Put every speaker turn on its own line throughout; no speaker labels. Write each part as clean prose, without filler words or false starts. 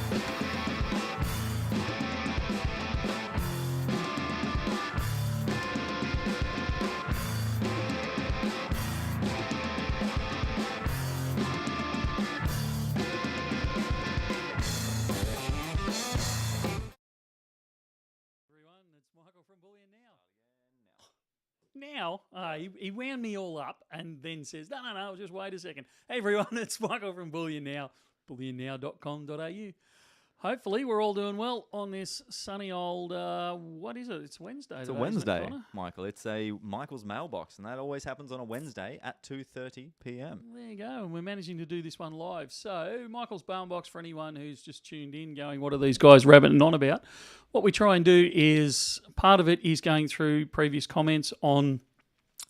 It's Michael from Bullion Now. He wound me all up and then says, no, just wait a second. Hey, everyone, it's Michael from Bullion Now, bullionnow.com.au. Hopefully we're all doing well on this sunny old, what is it? It's Wednesday.
It's a Wednesday, Michael. It's a Michael's mailbox, and that always happens on a Wednesday at 2:30 p.m.
There you go, and we're managing to do this one live. So Michael's mailbox, for anyone who's just tuned in going, what are these guys rabbiting on about? What we try and do is, part of it is going through previous comments on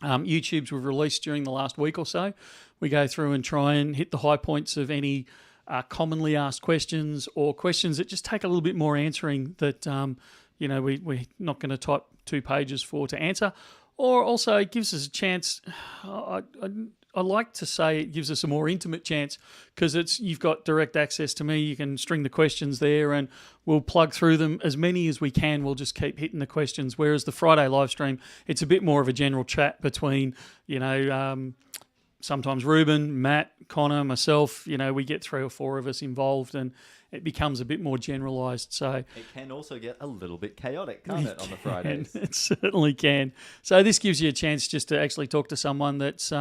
YouTubes we've released during the last week or so. We go through and try and hit the high points of any commonly asked questions or questions that just take a little bit more answering that, we're not going to type 2 pages for to answer. Or also it gives us a chance, I like to say it gives us a more intimate chance because you've got direct access to me. You can string the questions there and we'll plug through them as many as we can. We'll just keep hitting the questions. Whereas the Friday live stream, it's a bit more of a general chat between, sometimes Ruben, Matt, Connor, myself, we get 3 or 4 of us involved and it becomes a bit more generalised. So
it can also get a little bit chaotic, can't it, on the Fridays?
It certainly can. So this gives you a chance just to actually talk to someone that's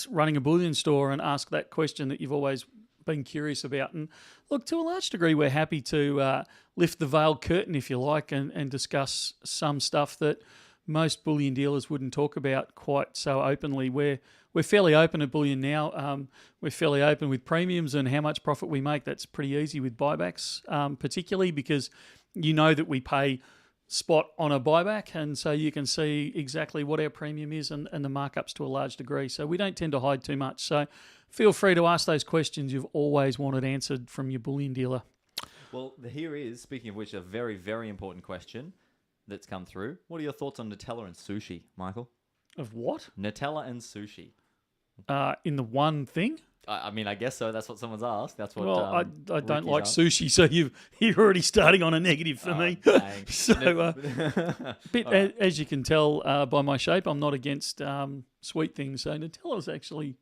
running a bullion store and ask that question that you've always been curious about. And look, to a large degree, we're happy to lift the veiled curtain, if you like, and discuss some stuff that most bullion dealers wouldn't talk about quite so openly. We're fairly open at Bullion Now. We're fairly open with premiums and how much profit we make. That's pretty easy with buybacks, particularly because you know that we pay spot on a buyback, and so you can see exactly what our premium is and the markups to a large degree. So we don't tend to hide too much. So feel free to ask those questions you've always wanted answered from your bullion dealer.
Well, here is, speaking of which, a very, very important question that's come through. What are your thoughts on Nutella and sushi, Michael?
Of what?
Nutella and sushi.
In the one thing?
I mean, I guess so. That's what someone's asked. That's what.
Well, I don't like sushi, so you're already starting on a negative for me. So, as you can tell by my shape, I'm not against sweet things. So Nutella's actually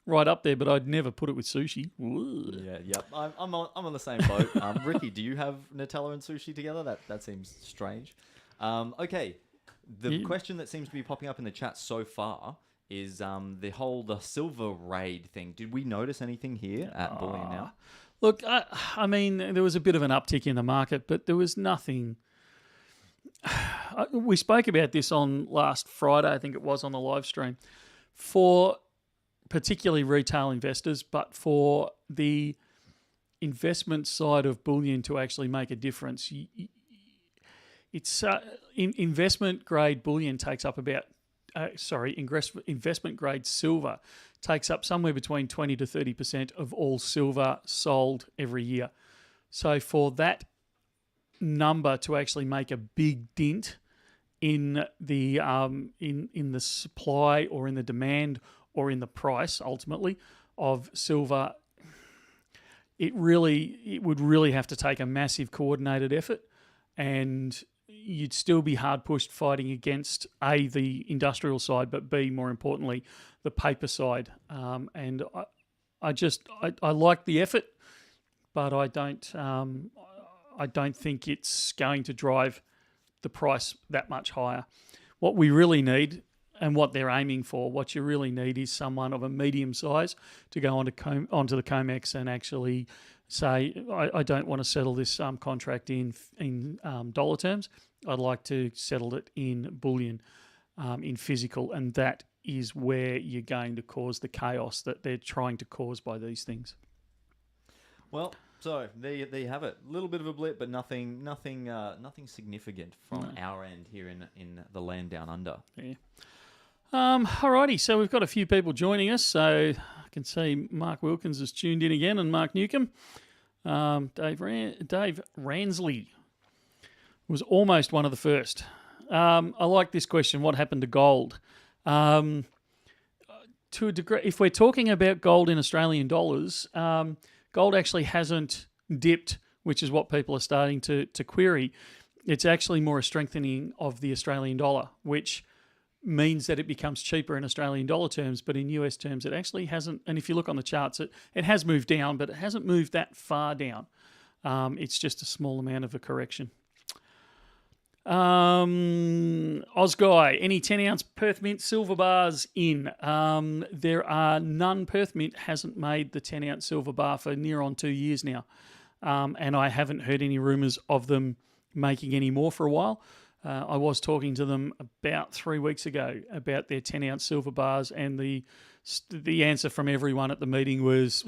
right up there, but I'd never put it with sushi. Ooh.
Yeah. I'm on the same boat. Ricky, do you have Nutella and sushi together? That seems strange. Okay, the question that seems to be popping up in the chat so far is the silver raid thing. Did we notice anything here at Bullion Now?
Look, I mean, there was a bit of an uptick in the market, but there was nothing. We spoke about this on last Friday, I think it was, on the live stream. For particularly retail investors, but for the investment side of bullion to actually make a difference, it's investment grade bullion takes up about. Investment grade silver takes up somewhere between 20 to 30% of all silver sold every year. So for that number to actually make a big dent in the in the supply or in the demand or in the price ultimately of silver, it would really have to take a massive coordinated effort, and you'd still be hard pushed fighting against A, the industrial side, but B, more importantly, the paper side. And I like the effort, but I don't think it's going to drive the price that much higher. What we really need, and what they're aiming for, what you really need is someone of a medium size to go onto the COMEX and actually say, I don't want to settle this contract in dollar terms. I'd like to settle it in bullion, in physical, and that is where you're going to cause the chaos that they're trying to cause by these things.
Well, so there you have it. A little bit of a blip, but nothing significant from our end here in the land down under.
Yeah. Alrighty, so we've got a few people joining us. So I can see Mark Wilkins has tuned in again, and Mark Newcomb. Dave Ransley was almost one of the first. I like this question. What happened to gold? To a degree, if we're talking about gold in Australian dollars, gold actually hasn't dipped which is what people are starting to query. It's actually more a strengthening of the Australian dollar, which means that it becomes cheaper in Australian dollar terms, but in US terms, it actually hasn't. And if you look on the charts, it has moved down, but it hasn't moved that far down. It's just a small amount of a correction. Ozguy, any 10-ounce Perth Mint silver bars in? There are none. Perth Mint hasn't made the 10-ounce silver bar for near on 2 years now. And I haven't heard any rumours of them making any more for a while. I was talking to them about 3 weeks ago about their 10-ounce silver bars, and the answer from everyone at the meeting was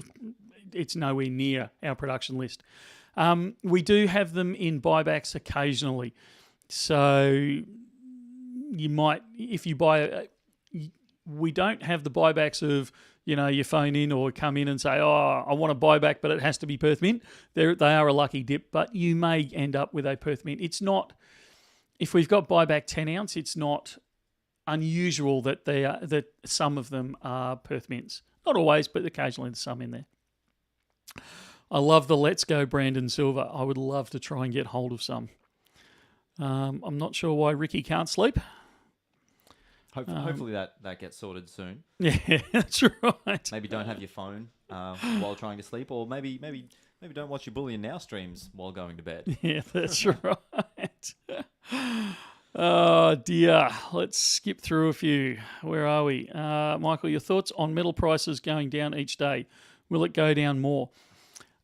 it's nowhere near our production list. We do have them in buybacks occasionally. So you might, if you buy, we don't have the buybacks of, you phone in or come in and say, oh, I want a buyback, but it has to be Perth Mint. They are a lucky dip, but you may end up with a Perth Mint. It's not, if we've got buyback 10-ounce, it's not unusual that some of them are Perth Mints. Not always, but occasionally there's some in there. I love the Let's Go Brandon Silver. I would love to try and get hold of some. I'm not sure why Ricky can't sleep.
Hopefully that gets sorted soon.
Yeah, that's right.
Maybe don't have your phone while trying to sleep, or maybe don't watch your Bullion Now streams while going to bed.
Yeah, that's right. Oh dear. Let's skip through a few. Where are we? Michael, your thoughts on metal prices going down each day? Will it go down more?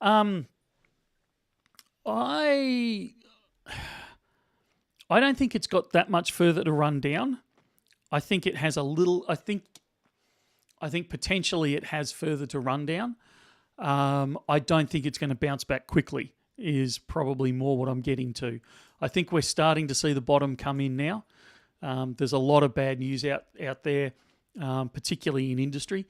I don't think it's got that much further to run down. I think it has a little. I think potentially it has further to run down. I don't think it's going to bounce back quickly. Is probably more what I'm getting to. I think we're starting to see the bottom come in now. There's a lot of bad news out there, particularly in industry.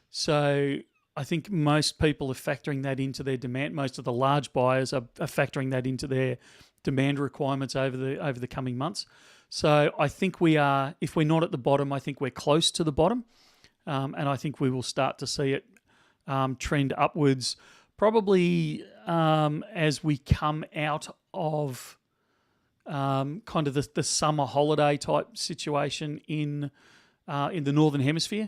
So I think most people are factoring that into their demand. Most of the large buyers are factoring that into their demand requirements over the coming months. So I think we are, if we're not at the bottom, I think we're close to the bottom. And I think we will start to see it trend upwards probably as we come out of kind of the summer holiday type situation in the Northern Hemisphere.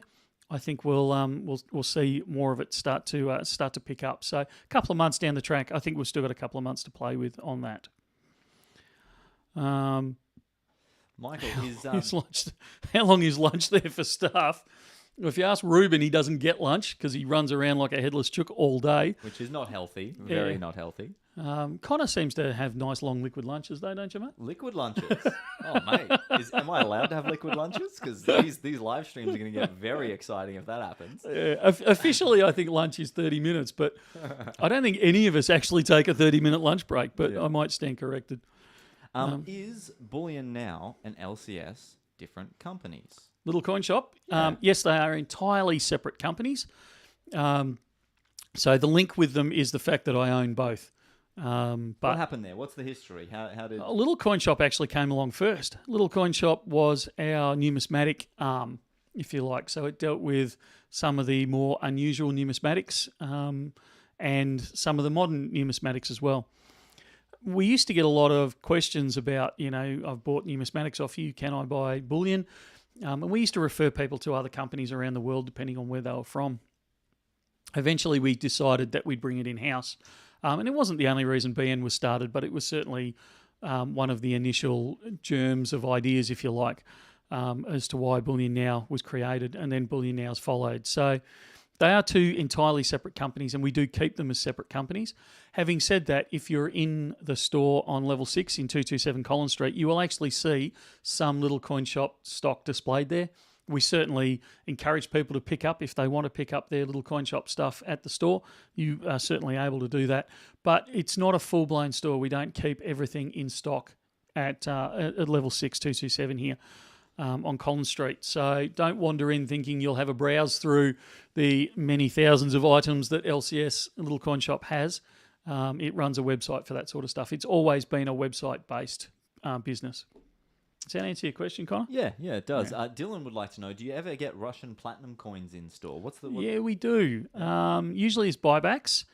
I think we'll see more of it start to pick up. So a couple of months down the track, I think we've still got a couple of months to play with on that.
Michael,
how long is lunch there for staff? If you ask Ruben, he doesn't get lunch because he runs around like a headless chook all day.
Which is not healthy. Very not healthy.
Connor seems to have nice long liquid lunches though, don't you, mate?
Liquid lunches? Oh, mate. Am I allowed to have liquid lunches? Because these live streams are going to get very exciting if that happens.
Officially, I think lunch is 30 minutes, but I don't think any of us actually take a 30-minute lunch break, but I might stand corrected.
Is Bullion Now and LCS different companies?
Little Coin Shop? Yeah. Yes, they are entirely separate companies. So the link with them is the fact that I own both. But
what happened there? What's the history? How did...
Little Coin Shop actually came along first. Little Coin Shop was our numismatic arm, if you like. So it dealt with some of the more unusual numismatics and some of the modern numismatics as well. We used to get a lot of questions about, I've bought numismatics off you, can I buy bullion? And we used to refer people to other companies around the world depending on where they were from. Eventually, we decided that we'd bring it in-house. And it wasn't the only reason BN was started, but it was certainly one of the initial germs of ideas, if you like, as to why Bullion Now was created, and then Bullion Now's followed. So they are two entirely separate companies, and we do keep them as separate companies. Having said that, if you're in the store on level 6 in 227 Collins Street, you will actually see some Little Coin Shop stock displayed there. We certainly encourage people to pick up, if they want to pick up their Little Coin Shop stuff at the store, you are certainly able to do that. But it's not a full-blown store. We don't keep everything in stock at level 6, 227 here on Collins Street. So don't wander in thinking you'll have a browse through the many thousands of items that LCS Little Coin Shop has. It runs a website for that sort of stuff. It's always been a website-based business. Does that answer your question, Connor?
Yeah, it does. Yeah. Dylan would like to know, do you ever get Russian platinum coins in store?
Yeah, we do. Usually it's buybacks.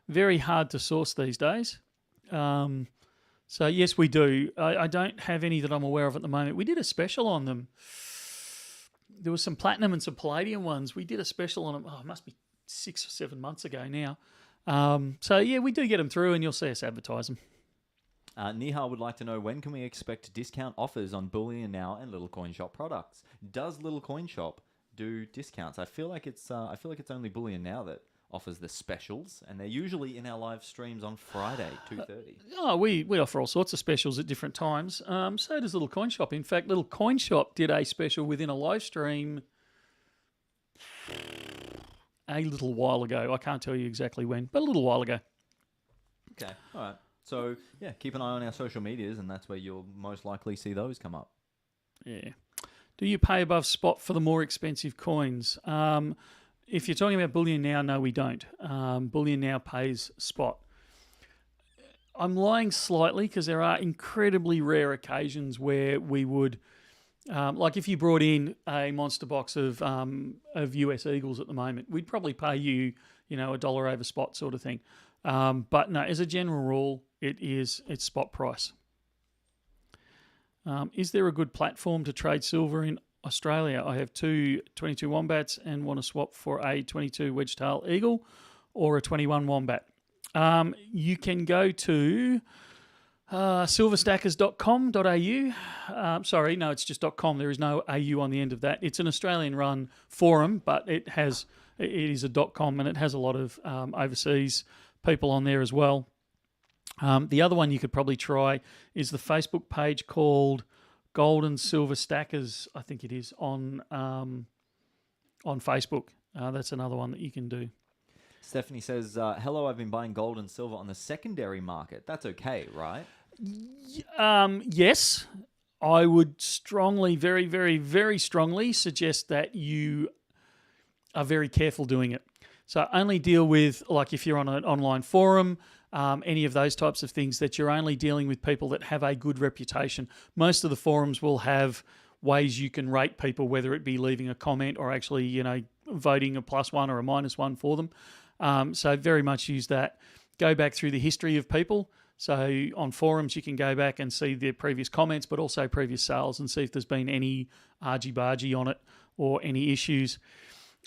Very hard to source these days. So yes, we do. I don't have any that I'm aware of at the moment. We did a special on them. There was some platinum and some palladium ones. We did a special on them. Oh, it must be 6 or 7 months ago now. So yeah, we do get them through, and you'll see us advertise them.
Nihal would like to know, when can we expect discount offers on Bullion Now and Little Coin Shop products? Does Little Coin Shop do discounts? I feel like it's only Bullion Now that offers the specials, and they're usually in our live streams on Friday, 2:30.
Oh, we offer all sorts of specials at different times. So does Little Coin Shop. In fact, Little Coin Shop did a special within a live stream a little while ago. I can't tell you exactly when, but a little while ago.
Okay, all right. So, yeah, keep an eye on our social medias, and that's where you'll most likely see those come up.
Yeah. Do you pay above spot for the more expensive coins? If you're talking about Bullion Now, no, we don't. Bullion Now pays spot. I'm lying slightly because there are incredibly rare occasions where we would, like if you brought in a monster box of US Eagles at the moment, we'd probably pay you, $1 over spot sort of thing. But no, as a general rule, it's spot price. Is there a good platform to trade silver in Australia? I have two 22 wombats and want to swap for a 22 wedge-tail eagle or a 21 wombat. You can go to silverstackers.com.au. Sorry, no, it's just .com. There is no AU on the end of that. It's an Australian-run forum, but it is a .com, and it has a lot of overseas people on there as well. The other one you could probably try is the Facebook page called Gold and Silver Stackers, I think it is, on Facebook. That's another one that you can do.
Stephanie says, hello, I've been buying gold and silver on the secondary market. That's okay, right?
Yes. I would strongly, very, very, very strongly suggest that you are very careful doing it. So only deal with, like if you're on an online forum, any of those types of things, that you're only dealing with people that have a good reputation. Most of the forums will have ways you can rate people, whether it be leaving a comment or actually, voting a +1 or a -1 for them. So very much use that. Go back through the history of people. So on forums, you can go back and see their previous comments, but also previous sales, and see if there's been any argy-bargy on it or any issues.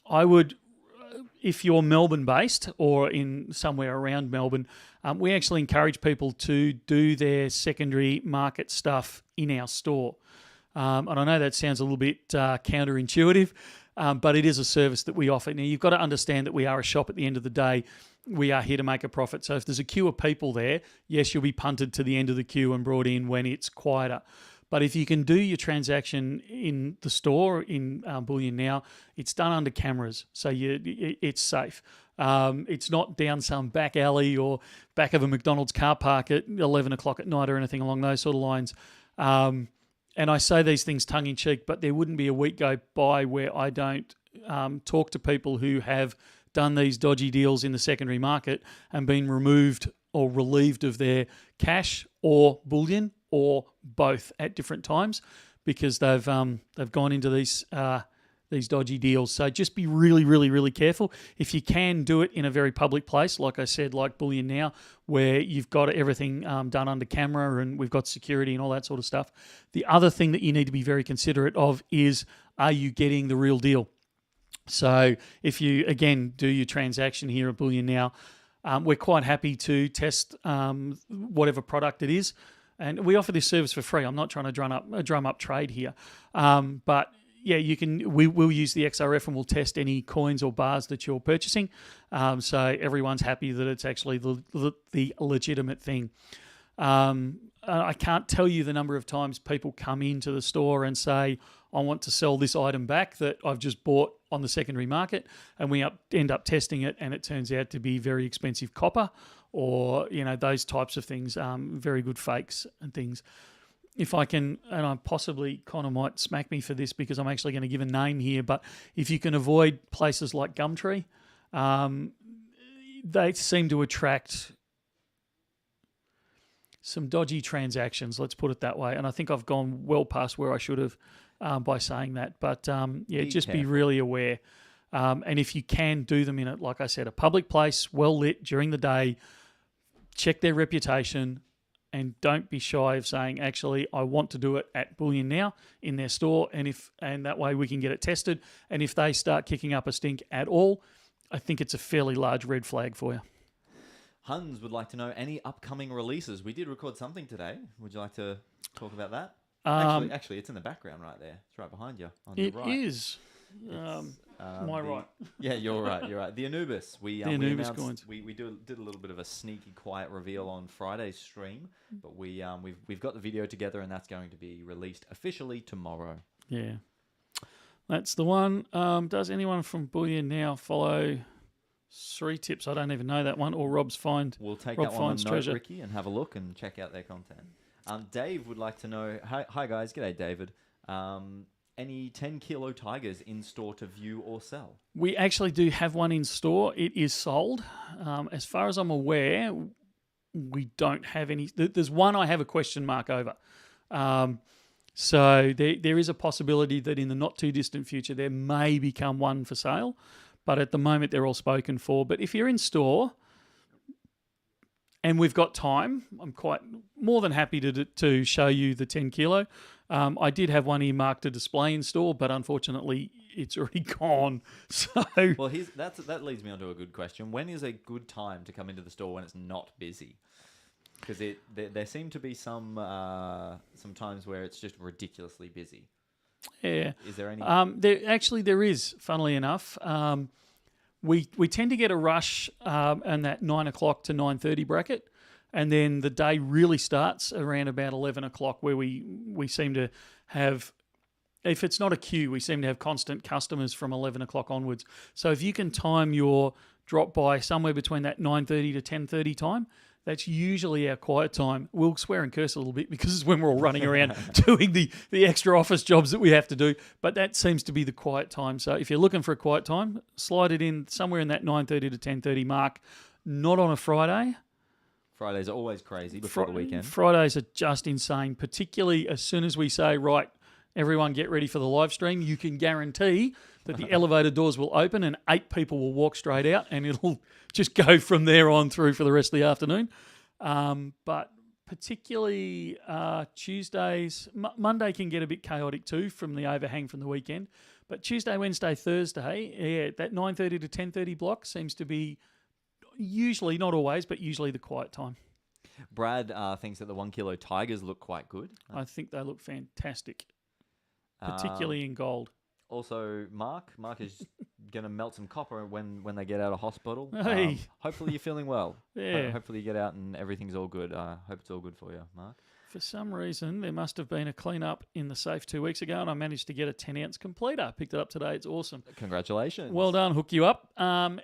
I would, if you're Melbourne-based or in somewhere around Melbourne, we actually encourage people to do their secondary market stuff in our store. And I know that sounds a little bit counterintuitive, but it is a service that we offer. Now, you've got to understand that we are a shop at the end of the day. We are here to make a profit. So if there's a queue of people there, yes, you'll be punted to the end of the queue and brought in when it's quieter. But if you can do your transaction in the store, in Bullion Now, it's done under cameras, so it's safe. It's not down some back alley or back of a McDonald's car park at 11 o'clock at night or anything along those sort of lines. And I say these things tongue-in-cheek, but there wouldn't be a week go by where I don't talk to people who have done these dodgy deals in the secondary market and been removed or relieved of their cash or bullion or both at different times, because they've gone into these dodgy deals. So just be really, really, really careful. If you can do it in a very public place, like I said, like Bullion Now, where you've got everything done under camera and we've got security and all that sort of stuff. The other thing that you need to be very considerate of is, are you getting the real deal? So if you, again, do your transaction here at Bullion Now, we're quite happy to test whatever product it is. And we offer this service for free. I'm not trying to drum up trade here. But yeah, we'll use the XRF and we'll test any coins or bars that you're purchasing. So everyone's happy that it's actually the legitimate thing. I can't tell you the number of times people come into the store and say, I want to sell this item back that I've just bought on the secondary market, and we end up testing it and it turns out to be very expensive copper or, those types of things, very good fakes and things. If I can, and I possibly, Connor might smack me for this because I'm actually going to give a name here, but if you can avoid places like Gumtree, they seem to attract some dodgy transactions, let's put it that way. And I think I've gone well past where I should have by saying that. But just be really aware. And if you can do them in, like I said, a public place, well lit during the day, check their reputation, and don't be shy of saying, actually, I want to do it at Bullion Now in their store, and that way we can get it tested. And if they start kicking up a stink at all, I think it's a fairly large red flag for you.
Hans would like to know any upcoming releases. We did record something today. Would you like to talk about that? Actually, it's in the background right there. It's right behind you on the right.
It is. My right.
Yeah, you're right. You're right. The Anubis. We
Anubis
announced,
coins.
we did a little bit of a sneaky, quiet reveal on Friday's stream, but we've got the video together, and that's going to be released officially tomorrow.
Yeah, that's the one. Does anyone from Bullion Now follow Three Tips? I don't even know that one. Or Rob's Find.
We'll take
Rob
that one on note,
Treasure.
Ricky, and have a look and check out their content. Dave would like to know. Hi guys. G'day, David. Any 10-kilo tigers in store to view or sell? We
actually do have one in store. It is sold. As far as I'm aware, we don't have any. There's one I have a question mark over. So there is a possibility that in the not too distant future there may become one for sale, but at the moment they're all spoken for. But if you're in store and we've got time, I'm quite more than happy to show you the 10 kilo. I did have one earmarked to display in store, but unfortunately it's already gone. So
well, that leads me on to a good question. When is a good time to come into the store when it's not busy? Because there seem to be some times where it's just ridiculously busy.
Yeah.
Is there any?
There is. Funnily enough, we tend to get a rush in that 9 o'clock to 9:30 bracket. And then the day really starts around about 11 o'clock where we seem to have, if it's not a queue, we seem to have constant customers from 11 o'clock onwards. So if you can time your drop by somewhere between that 9:30 to 10:30 time, that's usually our quiet time. We'll swear and curse a little bit because it's when we're all running around doing the extra office jobs that we have to do. But that seems to be the quiet time. So if you're looking for a quiet time, slide it in somewhere in that 9:30 to 10:30 mark, not on a Friday.
Fridays are always crazy before the weekend.
Fridays are just insane, particularly as soon as we say, right, everyone get ready for the live stream. You can guarantee that the elevator doors will open and 8 people will walk straight out and it'll just go from there on through for the rest of the afternoon. But particularly Tuesdays, Monday can get a bit chaotic too from the overhang from the weekend. But Tuesday, Wednesday, Thursday, that 9:30 to 10:30 block seems to be usually, not always, but usually the quiet time.
Brad thinks that the 1 kilo tigers look quite good.
I think they look fantastic, particularly in gold.
Also, Mark is going to melt some copper when they get out of hospital.
Hey.
Hopefully you're feeling well.
Yeah.
Hopefully you get out and everything's all good. I hope it's all good for you, Mark.
For some reason, there must have been a clean-up in the safe 2 weeks ago, and I managed to get a 10-ounce completer. Picked it up today. It's awesome.
Congratulations.
Well done. Hook you up.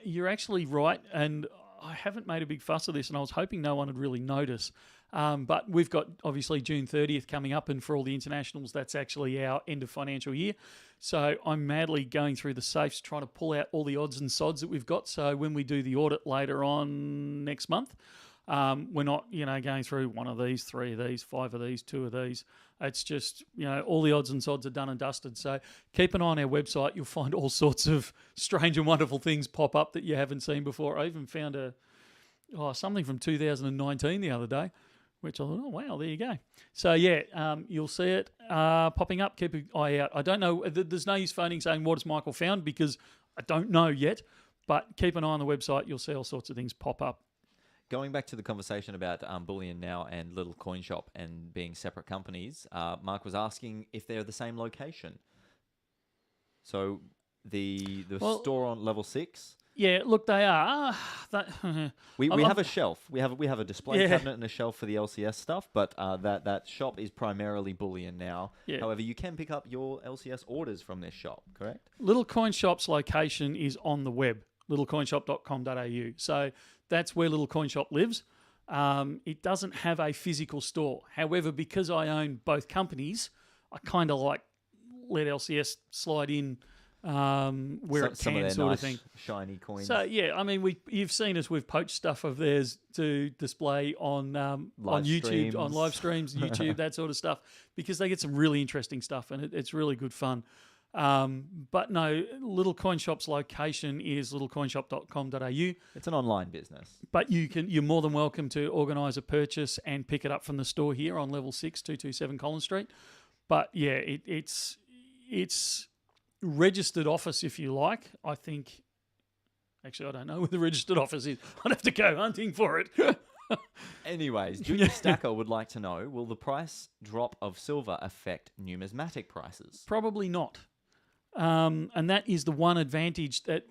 You're actually right, and I haven't made a big fuss of this, and I was hoping no one would really notice. But we've got, obviously, June 30th coming up, and for all the internationals, that's actually our end of financial year. So I'm madly going through the safes, trying to pull out all the odds and sods that we've got. So when we do the audit later on next month, we're not, going through 1 of these, 3 of these, 5 of these, 2 of these. It's just, all the odds and sods are done and dusted. So keep an eye on our website. You'll find all sorts of strange and wonderful things pop up that you haven't seen before. I even found something from 2019 the other day, which I thought, oh, wow, there you go. So, you'll see it popping up. Keep an eye out. I don't know. There's no use phoning saying, what has Michael found? Because I don't know yet. But keep an eye on the website. You'll see all sorts of things pop up.
Going back to the conversation about Bullion Now and Little Coin Shop and being separate companies, Mark was asking if they're the same location. So the store on level 6.
Yeah, look, they are.
We have a shelf. We have a display cabinet and a shelf for the LCS stuff, but that shop is primarily Bullion Now. Yeah. However, you can pick up your LCS orders from this shop, correct?
Little Coin Shop's location is on the web, littlecoinshop.com.au. So that's where Little Coin Shop lives. It doesn't have a physical store. However, because I own both companies, I kind of let LCS slide in where it
some
can,
of
sort
nice
of thing.
Shiny coins.
So you've seen us. We've poached stuff of theirs to display on YouTube,
streams.
on live streams, YouTube, that sort of stuff, because they get some really interesting stuff, and it's really good fun. But no, Little Coin Shop's location is littlecoinshop.com.au.
It's an online business.
But you're more than welcome to organise a purchase and pick it up from the store here on level 6, 227 Collins Street. But yeah, it's registered office if you like. I think, actually, I don't know where the registered office is. I'd have to go hunting for it.
Anyways, Junior Stacker would like to know, will the price drop of silver affect numismatic prices?
Probably not. And that is the one advantage that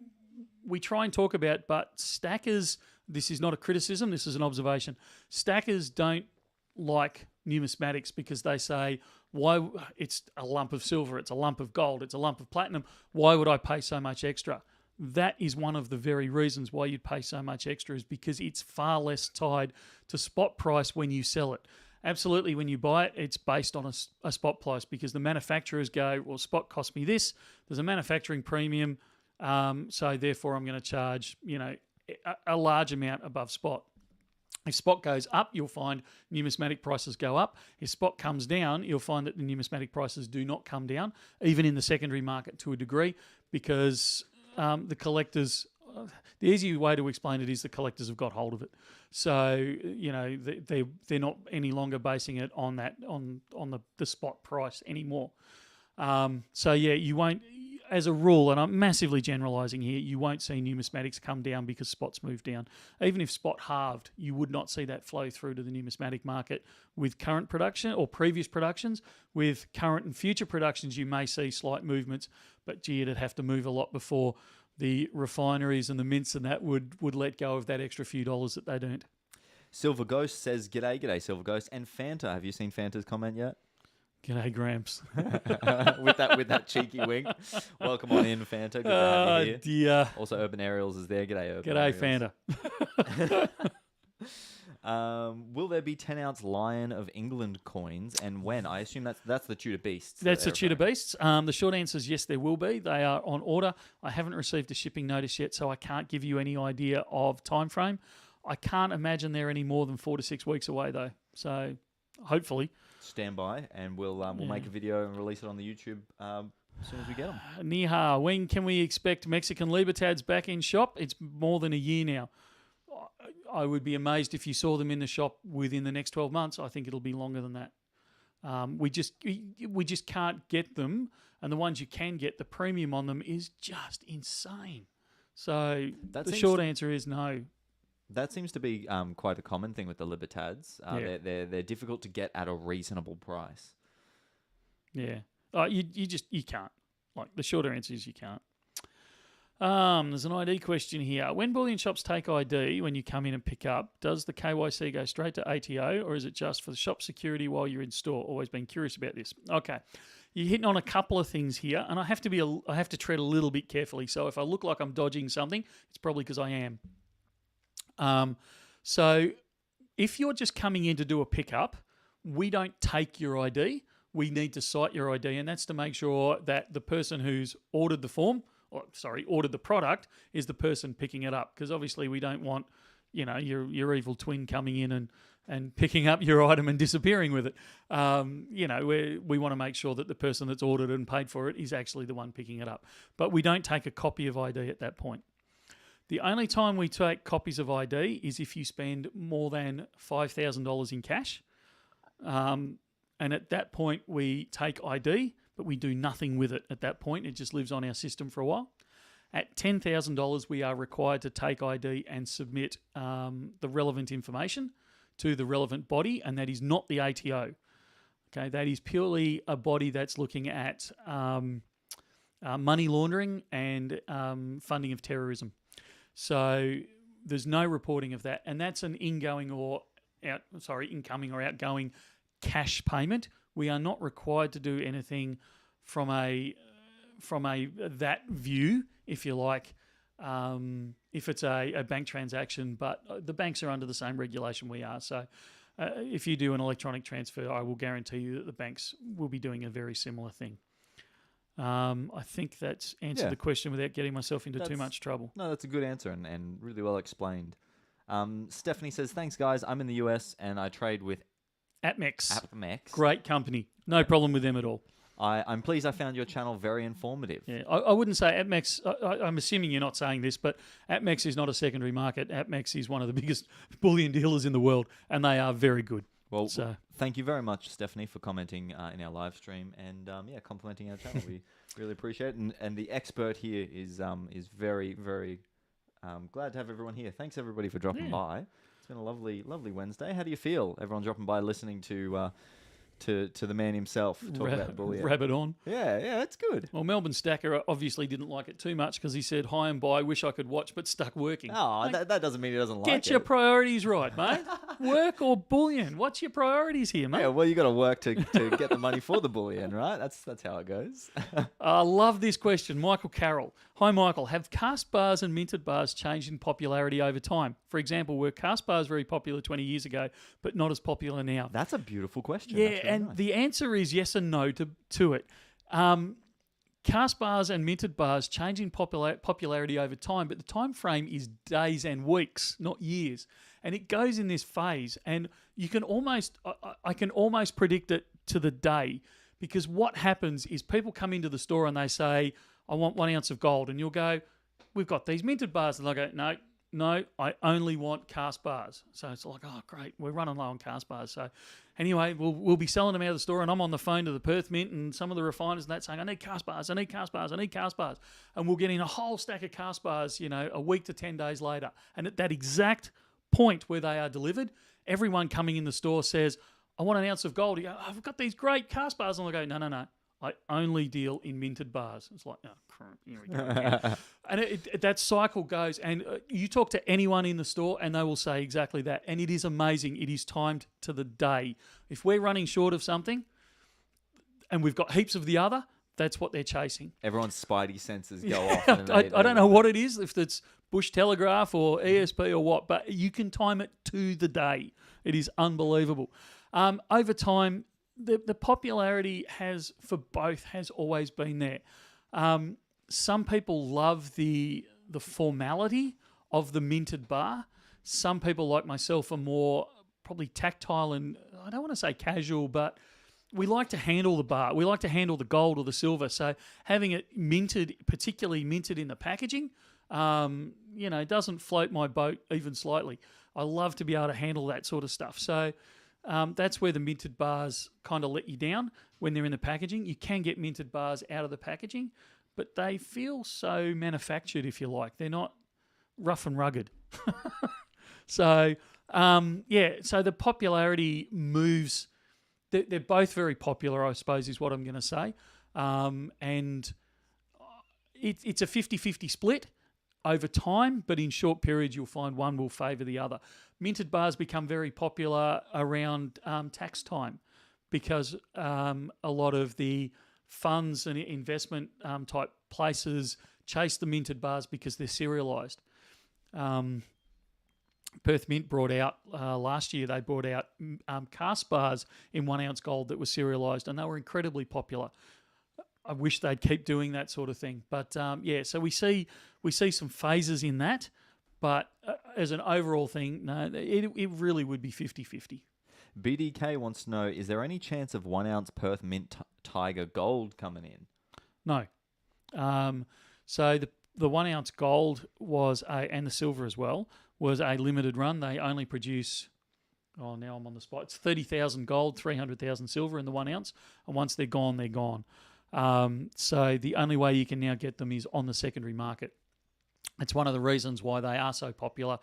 we try and talk about, but stackers, this is not a criticism, this is an observation. Stackers don't like numismatics because they say, why? It's a lump of silver, it's a lump of gold, it's a lump of platinum. Why would I pay so much extra? That is one of the very reasons why you'd pay so much extra, is because it's far less tied to spot price when you sell it. Absolutely, when you buy it, it's based on a spot price, because the manufacturers go, well, spot cost me this. There's a manufacturing premium, so therefore I'm going to charge, a large amount above spot. If spot goes up, you'll find numismatic prices go up. If spot comes down, you'll find that the numismatic prices do not come down, even in the secondary market to a degree, because the collectors, the easy way to explain it is the collectors have got hold of it. So, they're not any longer basing it on that, on the spot price anymore. So yeah, you won't, as a rule, and I'm massively generalising here, you won't see numismatics come down because spots move down. Even if spot halved, you would not see that flow through to the numismatic market with current production or previous productions. With current and future productions, you may see slight movements, but gee, it'd have to move a lot before the refineries and the mints and that would let go of that extra few dollars that they don't.
Silver Ghost says, g'day Silver Ghost. And Fanta, have you seen Fanta's comment yet?
G'day, Gramps.
with that cheeky wink. Welcome on in, Fanta. Good to have you here.
Dear.
Also, Urban Aerials is there. G'day, Urban
G'day,
Aerials. Fanta. Will there be 10-ounce Lion of England coins, and when? I assume that's the Tudor Beasts.
That's the Tudor Beasts. The short answer is yes, there will be. They are on order. I haven't received a shipping notice yet, so I can't give you any idea of time frame. I can't imagine they're any more than 4 to 6 weeks away, though. So hopefully.
Stand by, and we'll make a video and release it on the YouTube as soon as we get them.
Niha, when can we expect Mexican Libertads back in shop? It's more than a year now. I would be amazed if you saw them in the shop within the next 12 months. I think it'll be longer than that. We just can't get them, and the ones you can get, the premium on them is just insane. So the short answer is no.
That seems to be quite a common thing with the Libertads. They're difficult to get at a reasonable price.
Yeah. You can't. Like, the shorter answer is you can't. There's an ID question here. When Bullion shops take ID, when you come in and pick up, does the KYC go straight to ATO, or is it just for the shop security while you're in store? Always been curious about this. Okay. You're hitting on a couple of things here, and I have to tread a little bit carefully. So if I look like I'm dodging something, it's probably because I am. So if you're just coming in to do a pickup, we don't take your ID. We need to cite your ID, and that's to make sure that the person who's ordered the product is the person picking it up. Because obviously we don't want, your evil twin coming in and picking up your item and disappearing with it. We want to make sure that the person that's ordered and paid for it is actually the one picking it up. But we don't take a copy of ID at that point. The only time we take copies of ID is if you spend more than $5,000 in cash. And at that point, we take ID, but we do nothing with it at that point. It just lives on our system for a while. At $10,000, we are required to take ID and submit the relevant information to the relevant body, and that is not the ATO. Okay, that is purely a body that's looking at money laundering and funding of terrorism. So there's no reporting of that, and that's an incoming or outgoing cash payment. We are not required to do anything from a that view, if you like, if it's a bank transaction. But the banks are under the same regulation we are. So if you do an electronic transfer, I will guarantee you that the banks will be doing a very similar thing. I think that's answered the question without getting myself into too much trouble.
No, that's a good answer and really well explained. Stephanie says, thanks, guys. I'm in the US and I trade with
APMEX.
APMEX.
Great company. No problem with them at all.
I'm pleased I found your channel very informative.
Yeah, I wouldn't say APMEX. I'm assuming you're not saying this, but APMEX is not a secondary market. APMEX is one of the biggest bullion dealers in the world, and they are very good.
Well,
So
thank you very much, Stephanie, for commenting in our live stream and complimenting our channel. We really appreciate it. And the expert here is very, very glad to have everyone here. Thanks everybody for dropping by. It's been a lovely Wednesday. How do you feel? Everyone dropping by, listening to the man himself talk about bullion.
Rabbit on.
Yeah, that's good.
Well, Melbourne Stacker obviously didn't like it too much because he said, hi and bye, wish I could watch, but stuck working.
Oh,
Mate,
that doesn't mean he doesn't like it.
Get your priorities right, mate. Work or bullion? What's your priorities here, mate?
Yeah, well, you got to work to get the money for the bullion, right? That's how it goes.
I love this question. Michael Carroll. Hi, Michael. Have cast bars and minted bars changed in popularity over time? For example, were cast bars very popular 20 years ago, but not as popular now?
That's a beautiful question.
Yeah,
really
and
nice.
the answer is yes and no to it. Cast bars and minted bars change in popularity over time, but the time frame is days and weeks, not years. And it goes in this phase, and you can I can almost predict it to the day, because what happens is people come into the store and they say, I want 1 ounce of gold, and you'll go, we've got these minted bars, and they'll go, no, I only want cast bars. So it's like, oh, great, we're running low on cast bars. So anyway, we'll be selling them out of the store, and I'm on the phone to the Perth Mint and some of the refiners and that saying, I need cast bars, I need cast bars, I need cast bars. And we'll get in a whole stack of cast bars, a week to 10 days later. And at that exact point where they are delivered, everyone coming in the store says, I want 1 ounce of gold. You go, I've got these great cast bars. And I go, no. I only deal in minted bars. It's like, oh, crap, here we go again. And that cycle goes, and you talk to anyone in the store and they will say exactly that. And it is amazing. It is timed to the day. If we're running short of something and we've got heaps of the other, that's what they're chasing.
Everyone's spidey senses go off.
I don't know what it is, if it's Bush Telegraph or ESP or what, but you can time it to the day. It is unbelievable. Over time, the popularity for both has always been there. Some people love the formality of the minted bar. Some people, like myself, are more probably tactile and, I don't want to say casual, but we like to handle the bar. We like to handle the gold or the silver. So having it minted, particularly minted in the packaging, doesn't float my boat even slightly. I love to be able to handle that sort of stuff. So that's where the minted bars kind of let you down when they're in the packaging. You can get minted bars out of the packaging, but they feel so manufactured, if you like. They're not rough and rugged. So the popularity moves. They're both very popular, I suppose, is what I'm going to say. And it's a 50-50 split over time, but in short periods you'll find one will favour the other. Minted bars become very popular around tax time, because a lot of the funds and investment type places chase the minted bars because they're serialised. Perth Mint brought out last year, they brought out cast bars in 1 ounce gold that were serialised, and they were incredibly popular. I wish they'd keep doing that sort of thing. But so we see some phases in that, but as an overall thing, no, it really would be 50-50.
BDK wants to know, is there any chance of 1 ounce Perth Mint Tiger gold coming in?
No. So the 1 ounce gold was and the silver as well, was a limited run. They only produce, now I'm on the spot, it's 30,000 gold, 300,000 silver in the 1 ounce, and once they're gone, they're gone. So the only way you can now get them is on the secondary market. It's one of the reasons why they are so popular,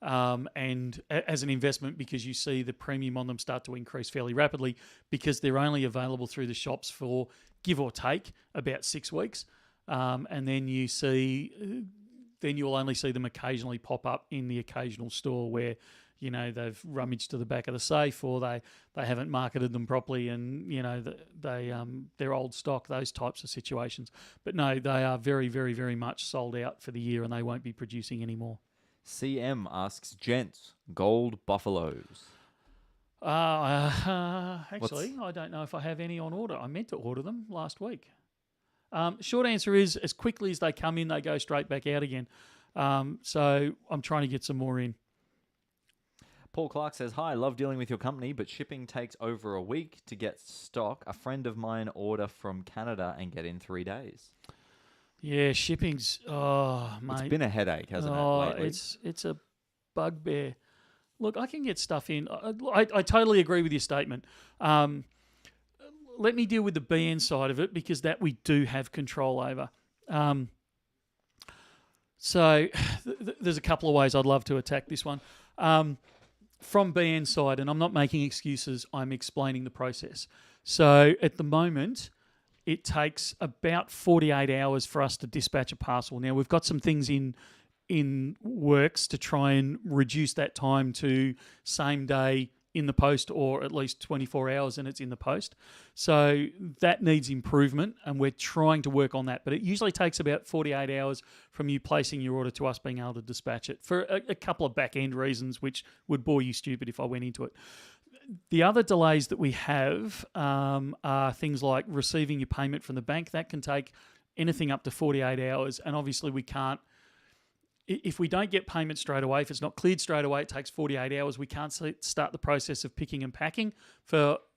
and as an investment, because you see the premium on them start to increase fairly rapidly, because they're only available through the shops for, give or take, about 6 weeks. And then you'll only see them occasionally pop up in the occasional store where, they've rummaged to the back of the safe, or they haven't marketed them properly, and they're old stock, those types of situations. But no, they are very, very, very much sold out for the year, and they won't be producing anymore.
CM asks, gents, gold buffaloes.
Actually, I don't know if I have any on order. I meant to order them last week. Short answer is, as quickly as they come in, they go straight back out again. So I'm trying to get some more in.
Paul Clark says, hi, love dealing with your company, but shipping takes over a week to get stock. A friend of mine order from Canada and get in 3 days.
Yeah, shipping's, mate.
It's been a headache, hasn't it, lately?
It's a bugbear. Look, I can get stuff in. I totally agree with your statement. Let me deal with the BN side of it, because that we do have control over. So there's a couple of ways I'd love to attack this one. From BN side, and I'm not making excuses, I'm explaining the process. So at the moment, it takes about 48 hours for us to dispatch a parcel. Now, we've got some things in works to try and reduce that time to same day in the post, or at least 24 hours and it's in the post. So that needs improvement, and we're trying to work on that. But it usually takes about 48 hours from you placing your order to us being able to dispatch it, for a couple of back-end reasons, which would bore you stupid if I went into it. The other delays that we have are things like receiving your payment from the bank. That can take anything up to 48 hours, and obviously we can't. If we don't get payment straight away, if it's not cleared straight away, it takes 48 hours. We can't start the process of picking and packing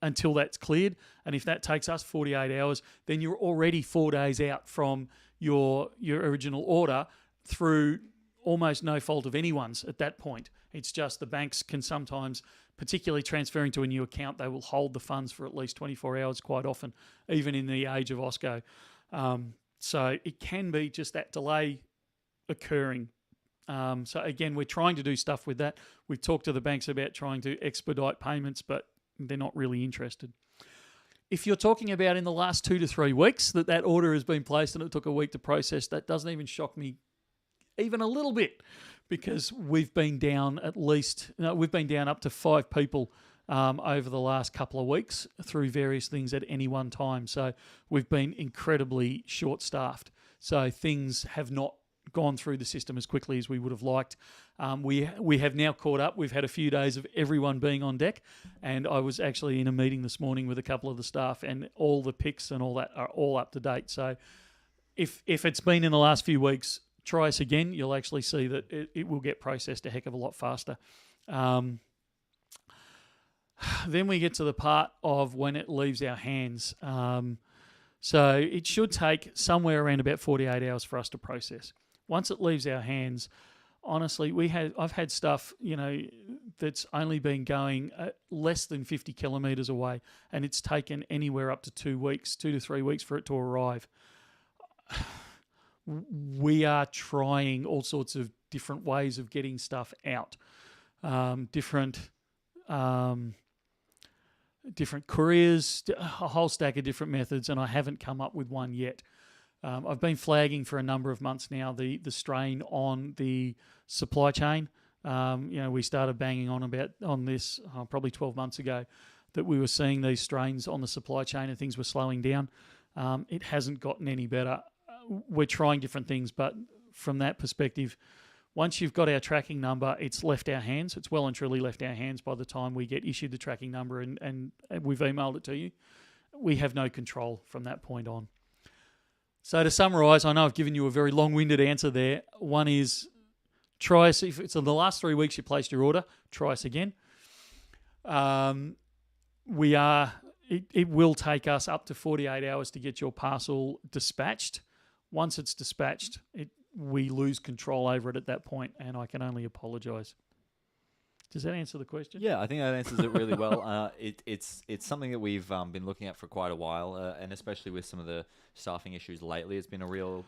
until that's cleared. And if that takes us 48 hours, then you're already 4 days out from your original order, through almost no fault of anyone's at that point. It's just the banks can sometimes, particularly transferring to a new account, they will hold the funds for at least 24 hours quite often, even in the age of OSCO. So it can be just that delay occurring. So again, we're trying to do stuff with that. We've talked to the banks about trying to expedite payments, but they're not really interested. If you're talking about in the last 2 to 3 weeks that order has been placed and it took a week to process, that doesn't even shock me even a little bit, because we've been down we've been down up to 5 people over the last couple of weeks through various things at any one time. So we've been incredibly short-staffed. So things have not gone through the system as quickly as we would have liked. We have now caught up. We've had a few days of everyone being on deck, and I was actually in a meeting this morning with a couple of the staff, and all the pics and all that are all up to date. So if it's been in the last few weeks, try us again. You'll actually see that it will get processed a heck of a lot faster. Then we get to the part of when it leaves our hands. So it should take somewhere around about 48 hours for us to process. Once it leaves our hands, honestly, I've had stuff, that's only been going less than 50 kilometres away, and it's taken anywhere up to 2 to 3 weeks for it to arrive. We are trying all sorts of different ways of getting stuff out, different couriers, a whole stack of different methods, and I haven't come up with one yet. I've been flagging for a number of months now the strain on the supply chain. We started banging on this probably 12 months ago, that we were seeing these strains on the supply chain and things were slowing down. It hasn't gotten any better. We're trying different things, but from that perspective, once you've got our tracking number, it's left our hands. It's well and truly left our hands by the time we get issued the tracking number and we've emailed it to you. We have no control from that point on. So to summarise, I know I've given you a very long-winded answer there. One is, try us. If it's in the last 3 weeks you placed your order, try us again. It will take us up to 48 hours to get your parcel dispatched. Once it's dispatched, we lose control over it at that point, and I can only apologise. Does that answer the question?
Yeah, I think that answers it really well. It's something that we've been looking at for quite a while, and especially with some of the staffing issues lately, it's been a real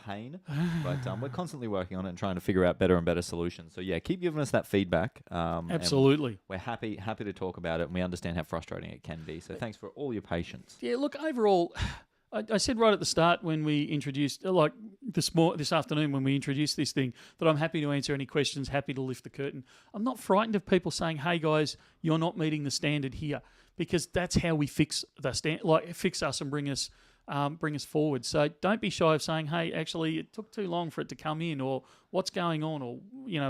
pain. But we're constantly working on it and trying to figure out better and better solutions. So yeah, keep giving us that feedback.
Absolutely.
We're happy to talk about it, and we understand how frustrating it can be. So thanks for all your patience.
Yeah, look, overall, I said right at the start when we introduced, like this afternoon when we introduced this thing, that I'm happy to answer any questions, happy to lift the curtain. I'm not frightened of people saying, "Hey guys, you're not meeting the standard here," because that's how we fix fix us and bring us forward. So don't be shy of saying, "Hey, actually, it took too long for it to come in," or "What's going on?" or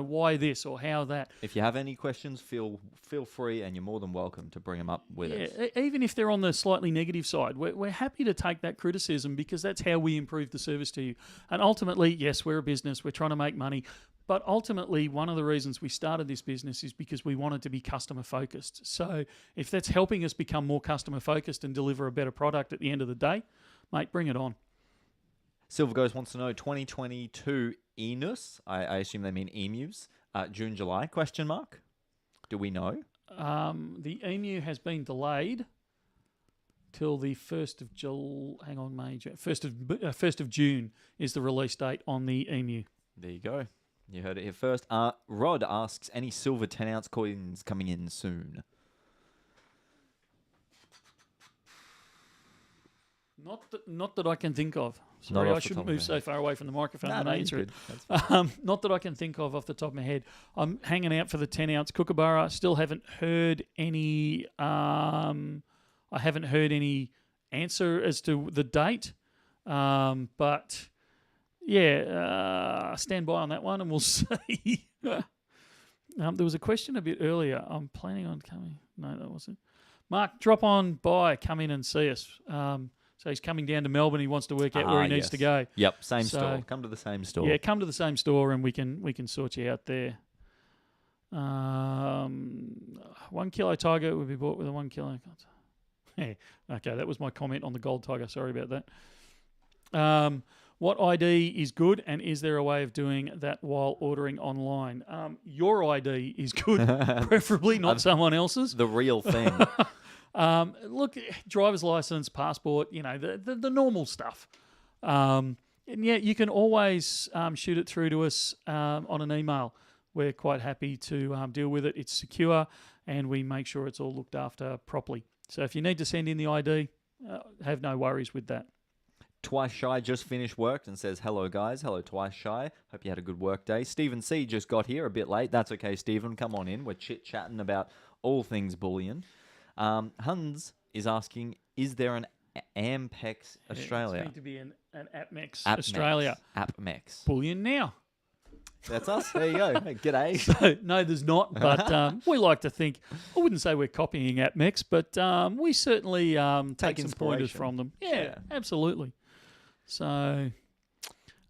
"Why this?" or "How that?"
If you have any questions, feel free, and you're more than welcome to bring them up with us.
Even if they're on the slightly negative side, we're happy to take that criticism, because that's how we improve the service to you. And ultimately, yes, we're a business, we're trying to make money, But ultimately, one of the reasons we started this business is because we wanted to be customer focused. So if that's helping us become more customer focused and deliver a better product at the end of the day, mate, bring it on.
Silver Ghost wants to know 2022 ENUS. I assume they mean emus. June, July? Question mark. Do we know?
The emu has been delayed till the 1st of July. Hang on, May. 1st of June is the release date on the emu.
There you go. You heard it here first. Rod asks, any silver 10-ounce coins coming in soon?
Not that I can think of. Sorry, I shouldn't move so far away from the microphone and answer it. Not that I can think of off the top of my head. I'm hanging out for the 10-ounce Kookaburra. Still haven't heard any. I haven't heard any answer as to the date. But yeah, stand by on that one, and we'll see. There was a question a bit earlier. I'm planning on coming. No, that wasn't. Mark, drop on by. Come in and see us. So he's coming down to Melbourne. He wants to work out where he needs to go.
Yep, same store. Come to the same store.
Yeah, come to the same store, and we can sort you out there. 1 kilo tiger would be bought with a 1 kilo. Yeah, okay, that was my comment on the gold tiger. Sorry about that. What ID is good, and is there a way of doing that while ordering online? Your ID is good, preferably not someone else's.
The real thing.
Look, driver's license, passport, the normal stuff. And yeah, you can always shoot it through to us on an email. We're quite happy to deal with it. It's secure, and we make sure it's all looked after properly. So if you need to send in the ID, have no worries with that.
Twice Shy just finished work and says, hello, guys. Hello, Twice Shy. Hope you had a good work day. Stephen C. just got here a bit late. That's okay, Stephen. Come on in. We're chit-chatting about all things bullion. Hans is asking, is there an Ampex Australia?
It's meant to be an AppMex Australia.
AppMex.
Bullion Now.
That's us. There you go. Hey, g'day.
So, no, there's not, but we like to think, I wouldn't say we're copying AppMex, but we certainly take some pointers from them. Yeah, absolutely. So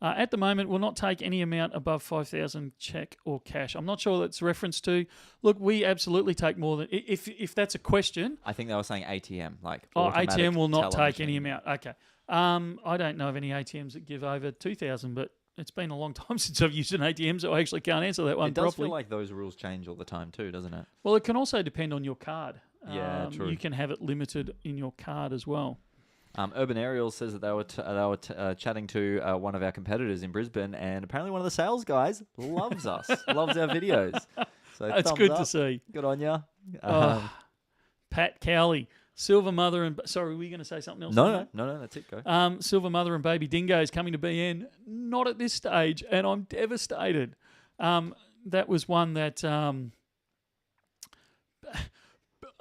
at the moment, we'll not take any amount above 5,000 check or cash. I'm not sure that's reference to. Look, we absolutely take more than, if that's a question.
I think they were saying ATM.
ATM will not take any amount. Okay. I don't know of any ATMs that give over 2,000, but it's been a long time since I've used an ATM, so I actually can't answer that one properly.
It does feel like those rules change all the time too, doesn't it?
Well, it can also depend on your card.
Yeah, true.
You can have it limited in your card as well.
Urban Aerial says that they were chatting to one of our competitors in Brisbane, and apparently one of the sales guys loves us, loves our videos. So
it's good to see.
Good on you.
Pat Cowley, Silver Mother and... Sorry, were you going to say something else?
No, that's it, go.
Silver Mother and Baby Dingo is coming to BN. Not at this stage, and I'm devastated. That was one that...